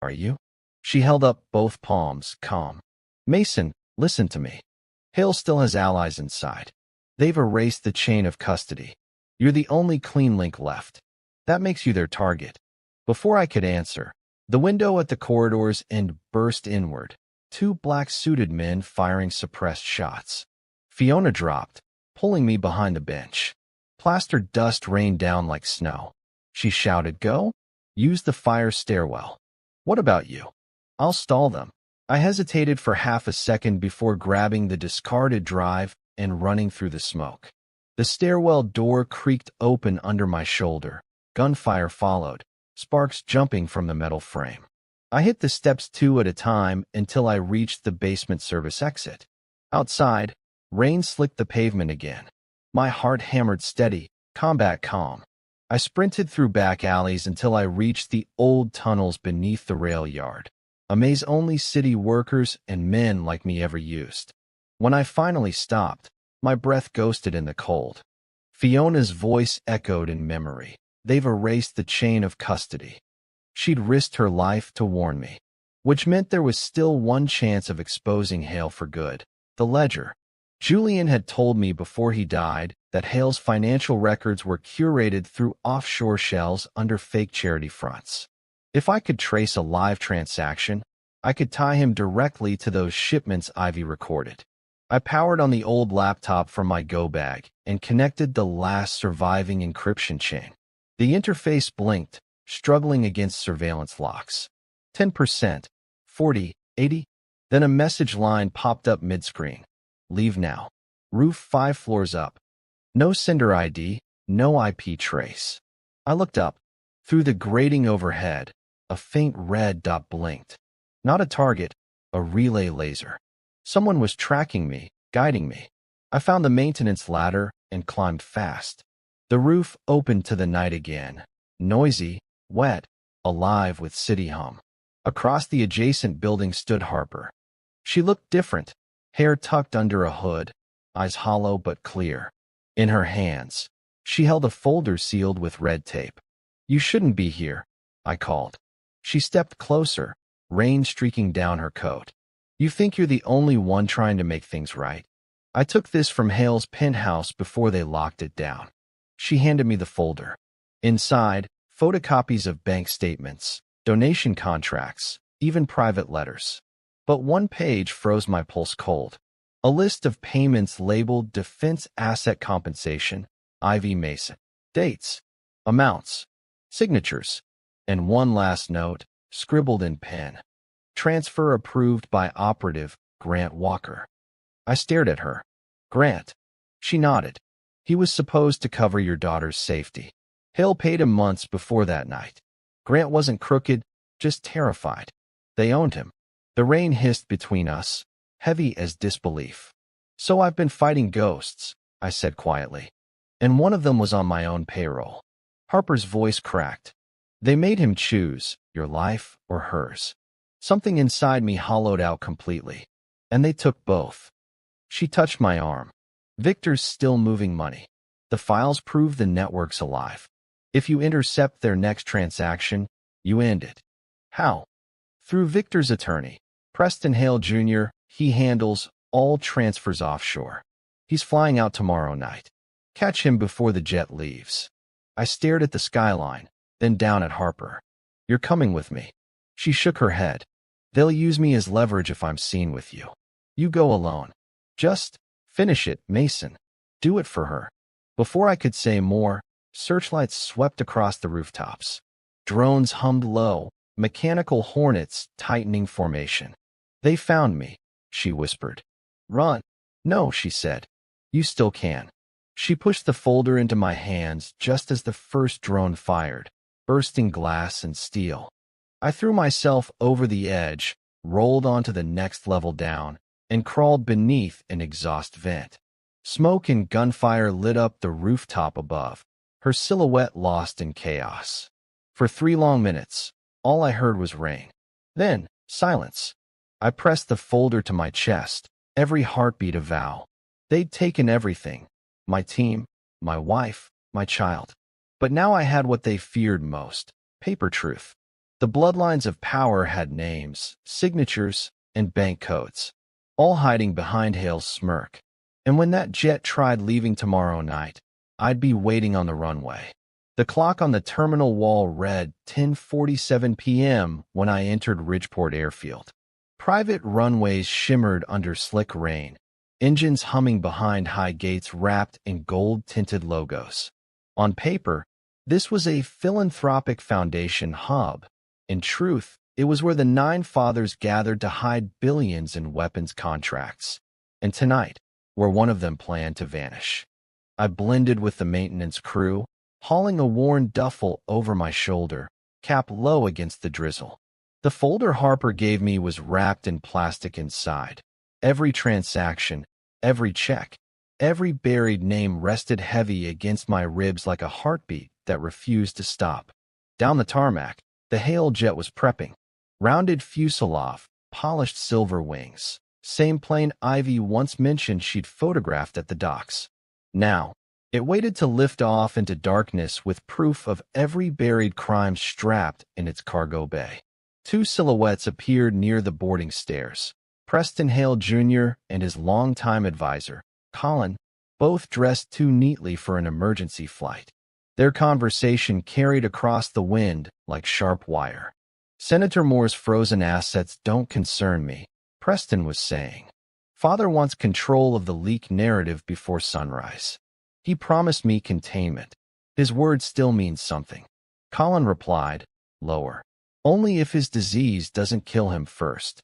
are you? She held up both palms, calm. Mason, listen to me. Hale still has allies inside. They've erased the chain of custody. You're the only clean link left. That makes you their target. Before I could answer, the window at the corridor's end burst inward, 2 black-suited men firing suppressed shots. Fiona dropped, pulling me behind the bench. Plaster dust rained down like snow. She shouted, Go? Use the fire stairwell. What about you? I'll stall them. I hesitated for half a second before grabbing the discarded drive and running through the smoke. The stairwell door creaked open under my shoulder. Gunfire followed, sparks jumping from the metal frame. I hit the steps 2 at a time until I reached the basement service exit. Outside, rain slicked the pavement again. My heart hammered steady, combat calm. I sprinted through back alleys until I reached the old tunnels beneath the rail yard, a maze only city workers and men like me ever used. When I finally stopped, my breath ghosted in the cold. Fiona's voice echoed in memory. They've erased the chain of custody. She'd risked her life to warn me, which meant there was still one chance of exposing Hale for good. The ledger. Julian had told me before he died that Hale's financial records were curated through offshore shells under fake charity fronts. If I could trace a live transaction, I could tie him directly to those shipments Ivy recorded. I powered on the old laptop from my go bag and connected the last surviving encryption chain. The interface blinked, struggling against surveillance locks. 10%, 40, 80. Then a message line popped up mid-screen. Leave now. Roof 5 floors up. No sender ID, no IP trace. I looked up. Through the grating overhead, a faint red dot blinked. Not a target, a relay laser. Someone was tracking me, guiding me. I found the maintenance ladder and climbed fast. The roof opened to the night again, noisy, wet, alive with city hum. Across the adjacent building stood Harper. She looked different, hair tucked under a hood, eyes hollow but clear. In her hands, she held a folder sealed with red tape. You shouldn't be here, I called. She stepped closer, rain streaking down her coat. You think you're the only one trying to make things right? I took this from Hale's penthouse before they locked it down. She handed me the folder. Inside, photocopies of bank statements, donation contracts, even private letters. But one page froze my pulse cold. A list of payments labeled Defense Asset Compensation, IV Mason. Dates, amounts, signatures, and one last note, scribbled in pen. Transfer approved by Operative Grant Walker. I stared at her. Grant. She nodded. He was supposed to cover your daughter's safety. Hale paid him months before that night. Grant wasn't crooked, just terrified. They owned him. The rain hissed between us, heavy as disbelief. So I've been fighting ghosts, I said quietly. And one of them was on my own payroll. Harper's voice cracked. They made him choose, your life or hers. Something inside me hollowed out completely. And they took both. She touched my arm. Victor's still moving money. The files prove the network's alive. If you intercept their next transaction, you end it. How? Through Victor's attorney, Preston Hale Jr. He handles all transfers offshore. He's flying out tomorrow night. Catch him before the jet leaves. I stared at the skyline, then down at Harper. You're coming with me. She shook her head. They'll use me as leverage if I'm seen with you. You go alone. Just finish it, Mason. Do it for her. Before I could say more, searchlights swept across the rooftops. Drones hummed low, mechanical hornets tightening formation. They found me, she whispered. Run. No, she said. You still can. She pushed the folder into my hands just as the first drone fired, bursting glass and steel. I threw myself over the edge, rolled onto the next level down, and crawled beneath an exhaust vent. Smoke and gunfire lit up the rooftop above, her silhouette lost in chaos. For 3 long minutes, all I heard was rain. Then, silence. I pressed the folder to my chest, every heartbeat a vow. They'd taken everything. My team, my wife, my child. But now I had what they feared most, paper truth. The bloodlines of power had names, signatures, and bank codes, all hiding behind Hale's smirk. And when that jet tried leaving tomorrow night, I'd be waiting on the runway. The clock on the terminal wall read 10:47 p.m. when I entered Ridgeport Airfield. Private runways shimmered under slick rain, engines humming behind high gates wrapped in gold-tinted logos. On paper, this was a philanthropic foundation hub. In truth, it was where the 9 fathers gathered to hide billions in weapons contracts. And tonight, where one of them planned to vanish. I blended with the maintenance crew, hauling a worn duffel over my shoulder, cap low against the drizzle. The folder Harper gave me was wrapped in plastic inside. Every transaction, every check, every buried name rested heavy against my ribs like a heartbeat that refused to stop. Down the tarmac, the Hale jet was prepping. Rounded fuselage, polished silver wings. Same plane Ivy once mentioned she'd photographed at the docks. Now, it waited to lift off into darkness with proof of every buried crime strapped in its cargo bay. 2 silhouettes appeared near the boarding stairs. Preston Hale Jr. and his longtime advisor, Colin, both dressed too neatly for an emergency flight. Their conversation carried across the wind like sharp wire. Senator Moore's frozen assets don't concern me, Preston was saying. Father wants control of the leak narrative before sunrise. He promised me containment. His words still mean something. Colin replied, lower. Only if his disease doesn't kill him first.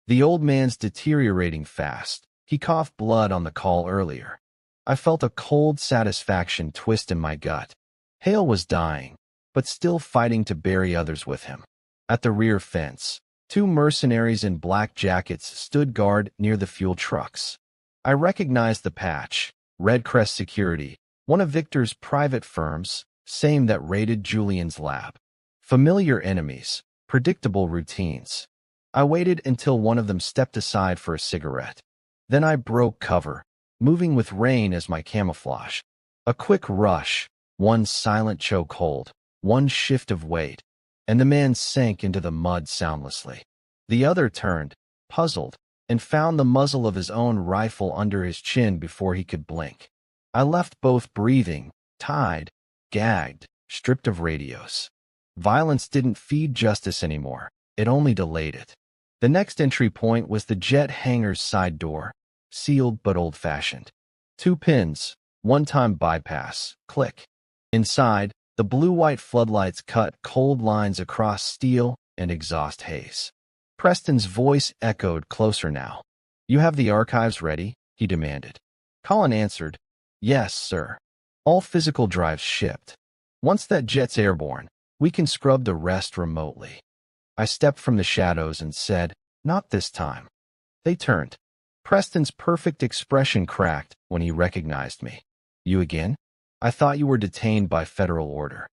The old man's deteriorating fast. He coughed blood on the call earlier. I felt a cold satisfaction twist in my gut. Hale was dying, but still fighting to bury others with him. At the rear fence, 2 mercenaries in black jackets stood guard near the fuel trucks. I recognized the patch, Red Crest Security, one of Victor's private firms, same that raided Julian's lab. Familiar enemies, predictable routines. I waited until one of them stepped aside for a cigarette. Then I broke cover, moving with rain as my camouflage. A quick rush, one silent chokehold, one shift of weight, and the man sank into the mud soundlessly. The other turned, puzzled, and found the muzzle of his own rifle under his chin before he could blink. I left both breathing, tied, gagged, stripped of radios. Violence didn't feed justice anymore. it only delayed it. The next entry point was the jet hangar's side door, sealed but old-fashioned. 2 pins, one-time bypass, click. Inside, the blue-white floodlights cut cold lines across steel and exhaust haze. Preston's voice echoed closer now. "You have the archives ready?" he demanded. Colin answered, "Yes, sir. All physical drives shipped. Once that jet's airborne, we can scrub the rest remotely." I stepped from the shadows and said, "Not this time." They turned. Preston's perfect expression cracked when he recognized me. "You again? I thought you were detained by federal order."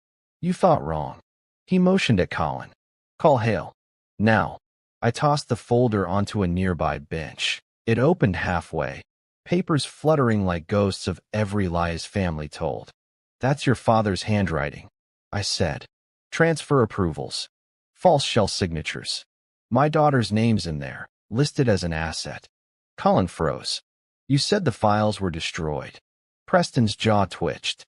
"You thought wrong." He motioned at Colin. "Call Hale. Now." I tossed the folder onto a nearby bench. It opened halfway, papers fluttering like ghosts of every lie his family told. "That's your father's handwriting," I said. "Transfer approvals. False shell signatures. My daughter's name's in there, listed as an asset." Colin froze. "You said the files were destroyed." Preston's jaw twitched.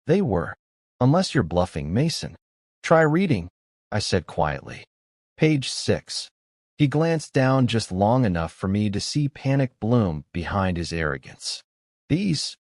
"They were. Unless you're bluffing, Mason." "Try reading," I said quietly. Page 6. He glanced down just long enough for me to see panic bloom behind his arrogance. These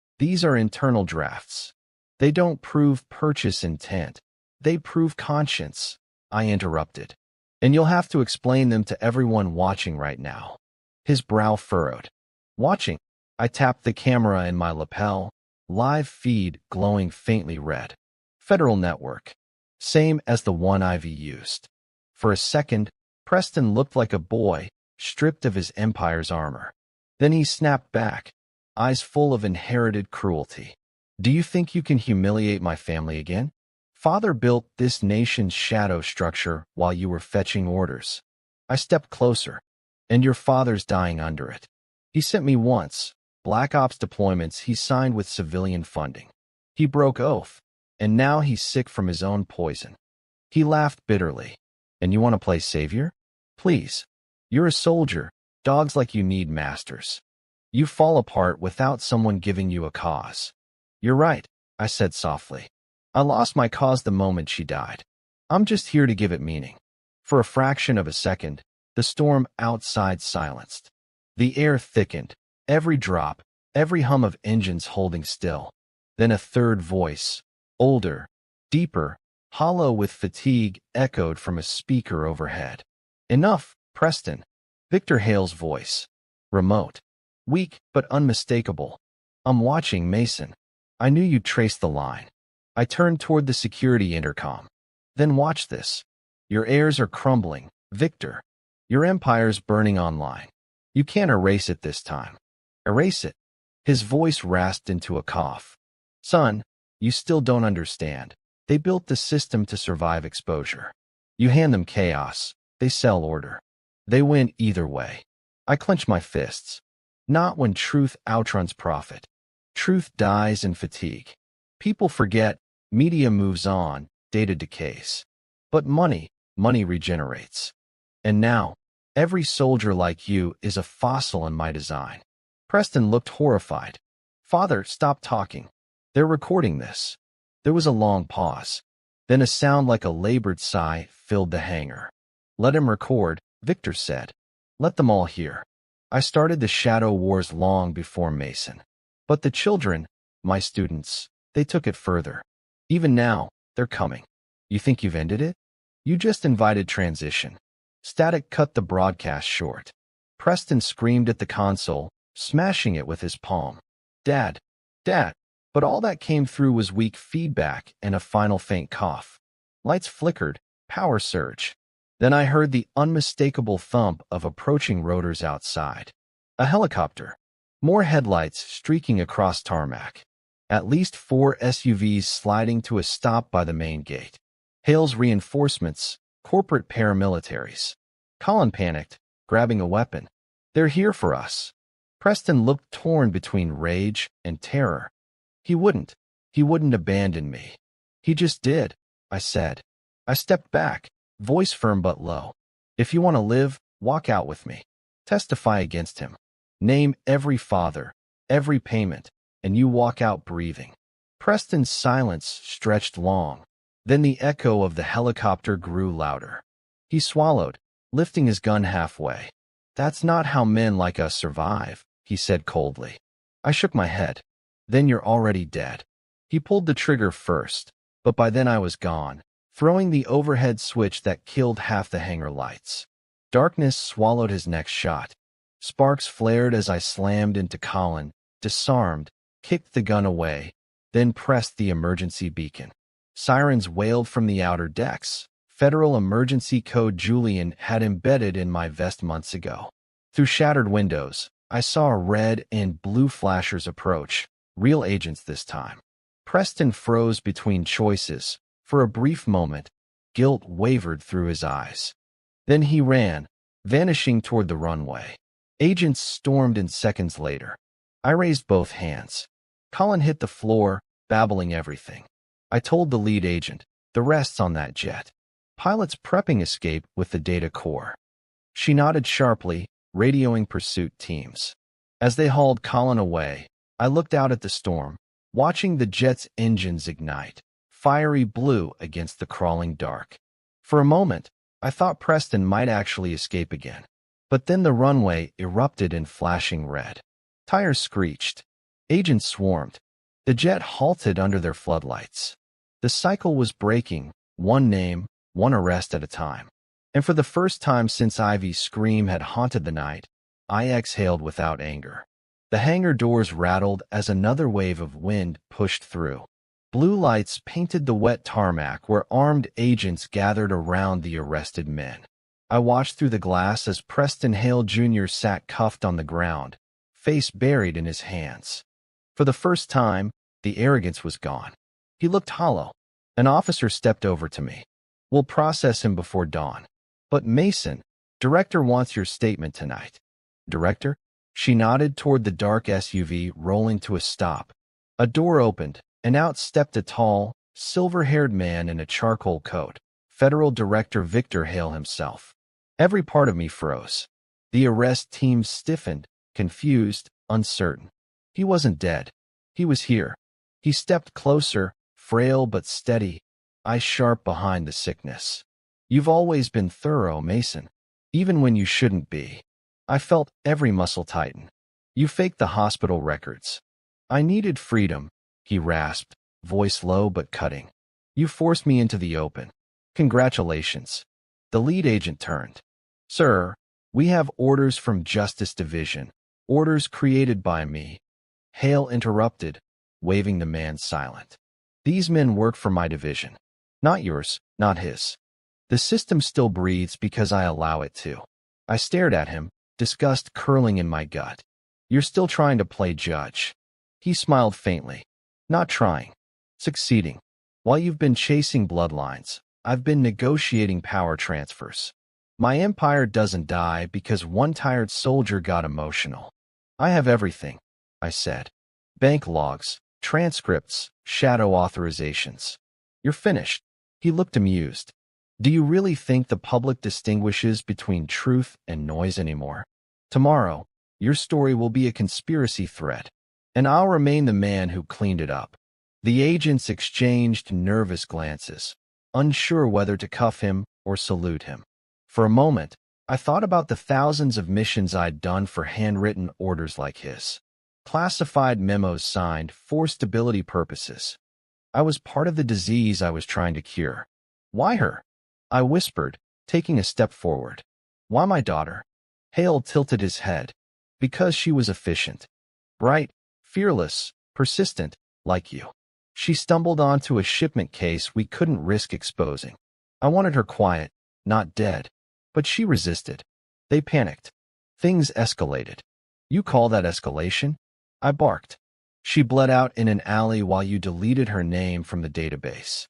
are internal drafts. They don't prove purchase intent. They prove conscience," I interrupted. "And you'll have to explain them to everyone watching right now." His brow furrowed. "Watching?" I tapped the camera in my lapel, live feed glowing faintly red. Federal network. Same as the one Ivy used. For a second, Preston looked like a boy, stripped of his empire's armor. Then he snapped back, eyes full of inherited cruelty. "Do you think you can humiliate my family again? Father built this nation's shadow structure while you were fetching orders." I stepped closer. "And your father's dying under it. He sent me once, Black Ops deployments he signed with civilian funding. He broke oath, and now he's sick from his own poison." He laughed bitterly. "And you want to play savior? Please. You're a soldier. Dogs like you need masters. You fall apart without someone giving you a cause." "You're right," I said softly. "I lost my cause the moment she died. I'm just here to give it meaning." For a fraction of a second, the storm outside silenced. The air thickened, every drop, every hum of engines holding still. Then a third voice, older, deeper, hollow with fatigue, echoed from a speaker overhead. "Enough, Preston." Victor Hale's voice. Remote. Weak, but unmistakable. "I'm watching, Mason. I knew you'd trace the line." I turned toward the security intercom. "Then watch this. Your heirs are crumbling, Victor. Your empire's burning online. You can't erase it this time." "Erase it?" His voice rasped into a cough. "Son, you still don't understand. They built the system to survive exposure. You hand them chaos, they sell order. They win either way." I clenched my fists. Not when truth outruns profit. Truth dies in fatigue. People forget, media moves on, data decays. But money regenerates. And now, every soldier like you is a fossil in my design. Preston looked horrified. "Father, stop talking. They're recording this." There was a long pause. Then a sound like a labored sigh filled the hangar. "Let him record," Victor said. "Let them all hear. I started the shadow wars long before Mason. But the children, my students, they took it further. Even now, they're coming. You think you've ended it? You just invited transition." Static cut the broadcast short. Preston screamed at the console, smashing it with his palm. Dad! Dad!" But all that came through was weak feedback and a final faint cough. Lights flickered, power surge. Then I heard the unmistakable thump of approaching rotors outside. A helicopter. More headlights streaking across tarmac. At least 4 SUVs sliding to a stop by the main gate. Hale's reinforcements, corporate paramilitaries. Colin panicked, grabbing a weapon. "They're here for us." Preston looked torn between rage and terror. He wouldn't abandon me. "He just did," I said. I stepped back, voice firm but low. "If you want to live, walk out with me. Testify against him. Name every father, every payment, and you walk out breathing." Preston's silence stretched long. Then the echo of the helicopter grew louder. He swallowed, lifting his gun halfway. "That's not how men like us survive," he said coldly. I shook my head. "Then you're already dead." He pulled the trigger first, but by then I was gone, throwing the overhead switch that killed half the hangar lights. Darkness swallowed his next shot. Sparks flared as I slammed into Colin, disarmed, kicked the gun away, then pressed the emergency beacon. Sirens wailed from the outer decks. Federal emergency code Julian had embedded in my vest months ago. Through shattered windows, I saw red and blue flashers approach, real agents this time. Preston froze between choices. For a brief moment, guilt wavered through his eyes. Then he ran, vanishing toward the runway. Agents stormed in seconds later. I raised both hands. Colin hit the floor, babbling everything. I told the lead agent, "The rest's on that jet. Pilot's prepping escape with the data core." She nodded sharply, radioing pursuit teams. As they hauled Colin away, I looked out at the storm, watching the jet's engines ignite, fiery blue against the crawling dark. For a moment, I thought Preston might actually escape again. But then the runway erupted in flashing red. Tires screeched. Agents swarmed. The jet halted under their floodlights. The cycle was breaking, one name, one arrest at a time. And for the first time since Ivy's scream had haunted the night, I exhaled without anger. The hangar doors rattled as another wave of wind pushed through. Blue lights painted the wet tarmac where armed agents gathered around the arrested men. I watched through the glass as Preston Hale Jr. sat cuffed on the ground, face buried in his hands. For the first time, the arrogance was gone. He looked hollow. An officer stepped over to me. "We'll process him before dawn." "But Mason, director wants your statement tonight." "Director?" She nodded toward the dark SUV rolling to a stop. A door opened, and out stepped a tall, silver-haired man in a charcoal coat, Federal Director Victor Hale himself. Every part of me froze. The arrest team stiffened, confused, uncertain. He wasn't dead. He was here. He stepped closer, frail but steady, eyes sharp behind the sickness. "You've always been thorough, Mason, even when you shouldn't be." I felt every muscle tighten. "You faked the hospital records." "I needed freedom," he rasped, voice low but cutting. "You forced me into the open. Congratulations." The lead agent turned. "Sir, we have orders from Justice Division, orders created by me." Hale interrupted, waving the man silent. "These men work for my division. Not yours, not his. The system still breathes because I allow it to." I stared at him, disgust curling in my gut. "You're still trying to play judge." He smiled faintly. "Not trying. Succeeding. While you've been chasing bloodlines, I've been negotiating power transfers. My empire doesn't die because one tired soldier got emotional." "I have everything," I said. "Bank logs, transcripts, shadow authorizations." "You're finished." He looked amused. "Do you really think the public distinguishes between truth and noise anymore? Tomorrow, your story will be a conspiracy thread, and I'll remain the man who cleaned it up." The agents exchanged nervous glances, unsure whether to cuff him or salute him. For a moment, I thought about the thousands of missions I'd done for handwritten orders like his. Classified memos signed for stability purposes. I was part of the disease I was trying to cure. "Why her?" I whispered, taking a step forward. "Why my daughter?" Hale tilted his head. "Because she was efficient. Bright, fearless, persistent, like you. She stumbled onto a shipment case we couldn't risk exposing. I wanted her quiet, not dead. But she resisted. They panicked. Things escalated." "You call that escalation?" I barked. "She bled out in an alley while you deleted her name from the database."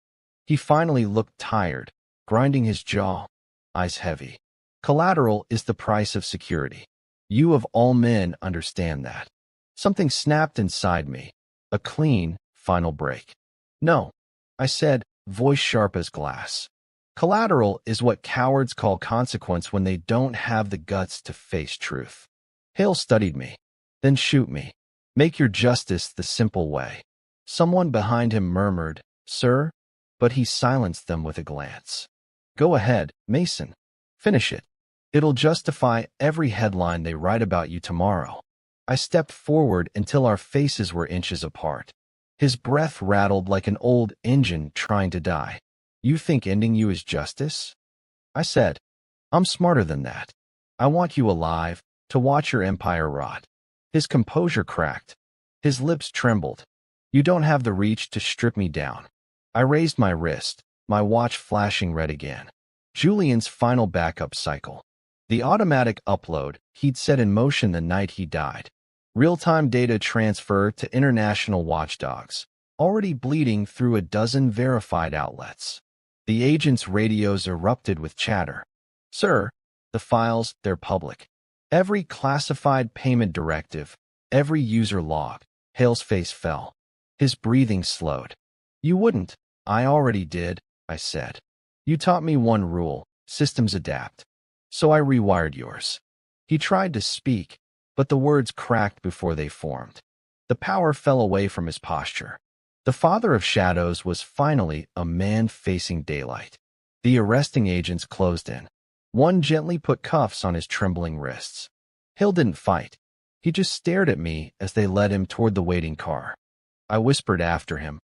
He finally looked tired, grinding his jaw, eyes heavy. "Collateral is the price of security. You of all men understand that." Something snapped inside me, a clean, final break. "No," I said, voice sharp as glass. "Collateral is what cowards call consequence when they don't have the guts to face truth." Hale studied me. "Then shoot me. Make your justice the simple way." Someone behind him murmured, "Sir?" But he silenced them with a glance. "Go ahead, Mason. Finish it." It'll justify every headline they write about you tomorrow. I stepped forward until our faces were inches apart. His breath rattled like an old engine trying to die. You think ending you is justice? I said, I'm smarter than that. I want you alive, to watch your empire rot. His composure cracked. His lips trembled. You don't have the reach to strip me down. I raised my wrist, my watch flashing red again. Julian's final backup cycle. The automatic upload he'd set in motion the night he died. Real-time data transfer to international watchdogs, already bleeding through a dozen verified outlets. The agent's radios erupted with chatter. Sir, the files, they're public. Every classified payment directive, every user log. Hale's face fell. His breathing slowed. You wouldn't. I already did, I said. You taught me one rule, systems adapt. So I rewired yours. He tried to speak, but the words cracked before they formed. The power fell away from his posture. The father of shadows was finally a man facing daylight. The arresting agents closed in. One gently put cuffs on his trembling wrists. Hale didn't fight. He just stared at me as they led him toward the waiting car. I whispered after him.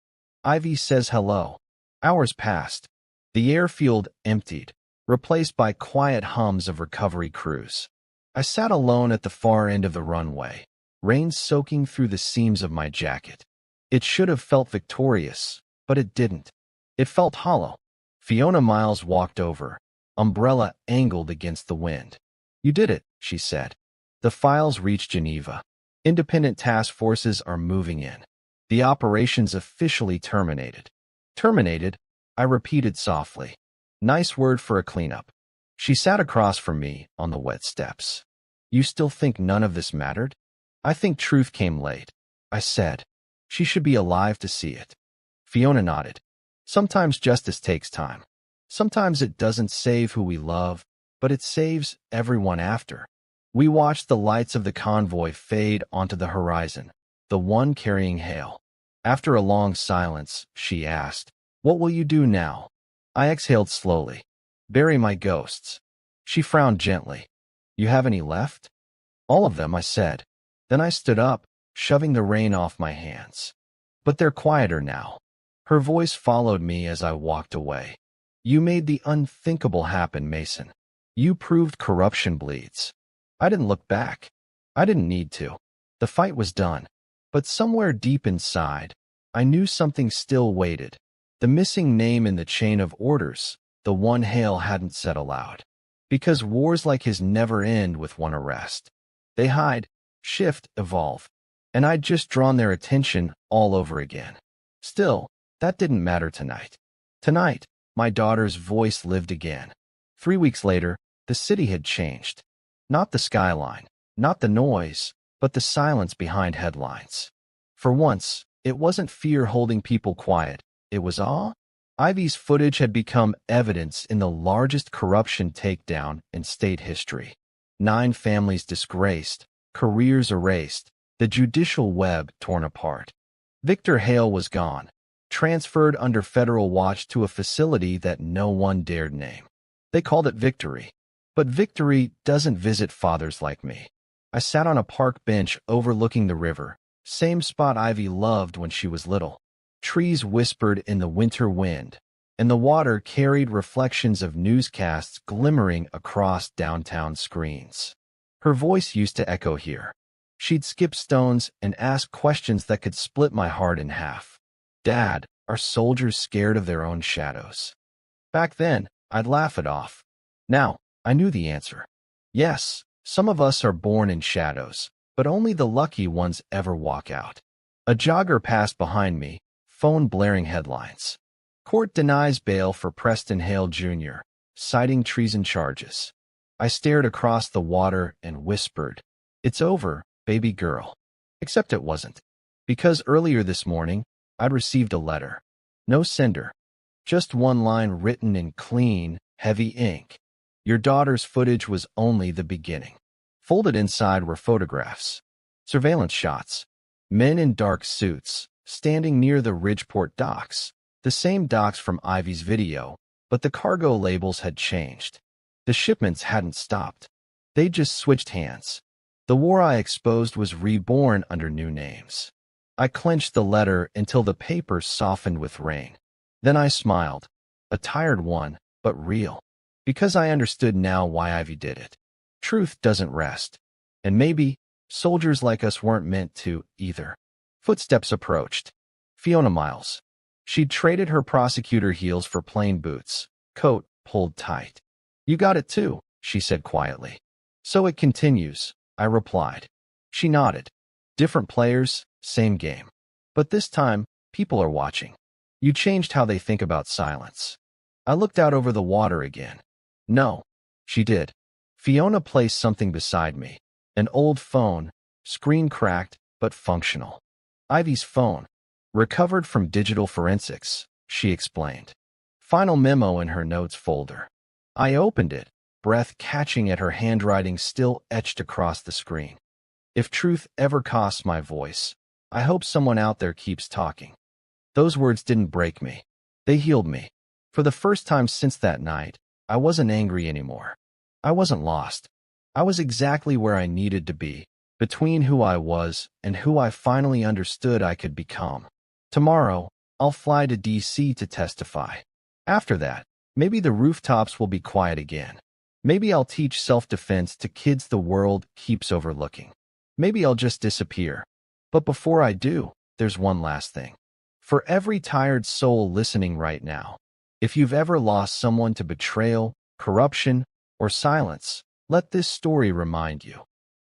Ivy says hello. Hours passed. The airfield emptied, replaced by quiet hums of recovery crews. I sat alone at the far end of the runway, rain soaking through the seams of my jacket. It should have felt victorious, but it didn't. It felt hollow. Fiona Miles walked over, umbrella angled against the wind. You did it, she said. The files reached Geneva. Independent task forces are moving in. The operation's officially terminated. Terminated? I repeated softly. Nice word for a cleanup. She sat across from me on the wet steps. You still think none of this mattered? I think truth came late, I said. She should be alive to see it. Fiona nodded. Sometimes justice takes time. Sometimes it doesn't save who we love, but it saves everyone after. We watched the lights of the convoy fade onto the horizon, the one carrying Hale. After a long silence, she asked, What will you do now? I exhaled slowly. Bury my ghosts. She frowned gently. You have any left? All of them, I said. Then I stood up, shoving the rain off my hands. But they're quieter now. Her voice followed me as I walked away. You made the unthinkable happen, Mason. You proved corruption bleeds. I didn't look back. I didn't need to. The fight was done. But somewhere deep inside, I knew something still waited. The missing name in the chain of orders, the one Hale hadn't said aloud. Because wars like his never end with one arrest. They hide, shift, evolve. And I'd just drawn their attention all over again. Still, that didn't matter tonight. Tonight, my daughter's voice lived again. 3 weeks later, the city had changed. Not the skyline, not the noise, but the silence behind headlines. For once, it wasn't fear holding people quiet. It was awe. Ivy's footage had become evidence in the largest corruption takedown in state history. 9 families disgraced, careers erased, the judicial web torn apart. Victor Hale was gone, transferred under federal watch to a facility that no one dared name. They called it Victory. But Victory doesn't visit fathers like me. I sat on a park bench overlooking the river, same spot Ivy loved when she was little. Trees whispered in the winter wind, and the water carried reflections of newscasts glimmering across downtown screens. Her voice used to echo here. She'd skip stones and ask questions that could split my heart in half. Dad, are soldiers scared of their own shadows? Back then, I'd laugh it off. Now, I knew the answer. Yes, some of us are born in shadows, but only the lucky ones ever walk out. A jogger passed behind me, phone blaring headlines. Court denies bail for Preston Hale Jr., citing treason charges. I stared across the water and whispered, It's over, baby girl. Except it wasn't. Because earlier this morning, I'd received a letter. No sender. Just one line written in clean, heavy ink. Your daughter's footage was only the beginning. Folded inside were photographs. Surveillance shots. Men in dark suits, standing near the Ridgeport docks. The same docks from Ivy's video, but the cargo labels had changed. The shipments hadn't stopped. They just switched hands. The war I exposed was reborn under new names. I clenched the letter until the paper softened with rain. Then I smiled, a tired one, but real, because I understood now why Ivy did it. Truth doesn't rest. And maybe soldiers like us weren't meant to, either. Footsteps approached. Fiona Miles. She'd traded her prosecutor heels for plain boots, coat pulled tight. You got it too, she said quietly. So it continues, I replied. She nodded. Different players, same game. But this time, people are watching. You changed how they think about silence. I looked out over the water again. No, she did. Fiona placed something beside me. An old phone, screen cracked, but functional. Ivy's phone. Recovered from digital forensics, she explained. Final memo in her notes folder. I opened it, breath catching at her handwriting still etched across the screen. If truth ever costs my voice, I hope someone out there keeps talking. Those words didn't break me. They healed me. For the first time since that night, I wasn't angry anymore. I wasn't lost. I was exactly where I needed to be, between who I was and who I finally understood I could become. Tomorrow, I'll fly to D.C. to testify. After that, maybe the rooftops will be quiet again. Maybe I'll teach self-defense to kids the world keeps overlooking. Maybe I'll just disappear. But before I do, there's one last thing. For every tired soul listening right now, if you've ever lost someone to betrayal, corruption, or silence, let this story remind you.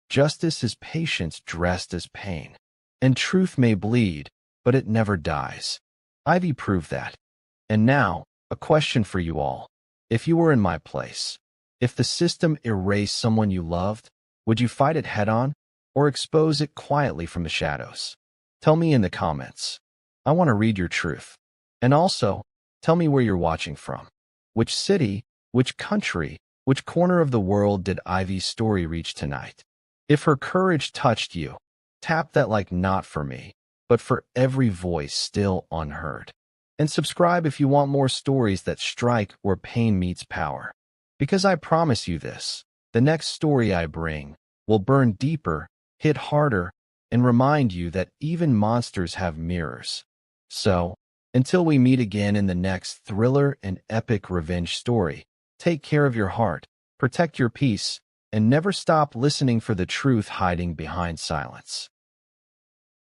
Justice is patience dressed as pain. And truth may bleed, but it never dies. Ivy proved that. And now, a question for you all. If you were in my place, if the system erased someone you loved, would you fight it head-on or expose it quietly from the shadows? Tell me in the comments. I want to read your truth. And also, tell me where you're watching from. Which city, which country, which corner of the world did Ivy's story reach tonight? If her courage touched you, tap that like not for me, but for every voice still unheard. And subscribe if you want more stories that strike where pain meets power. Because I promise you this, the next story I bring will burn deeper, hit harder, and remind you that even monsters have mirrors. So, until we meet again in the next thriller and epic revenge story, take care of your heart, protect your peace, and never stop listening for the truth hiding behind silence.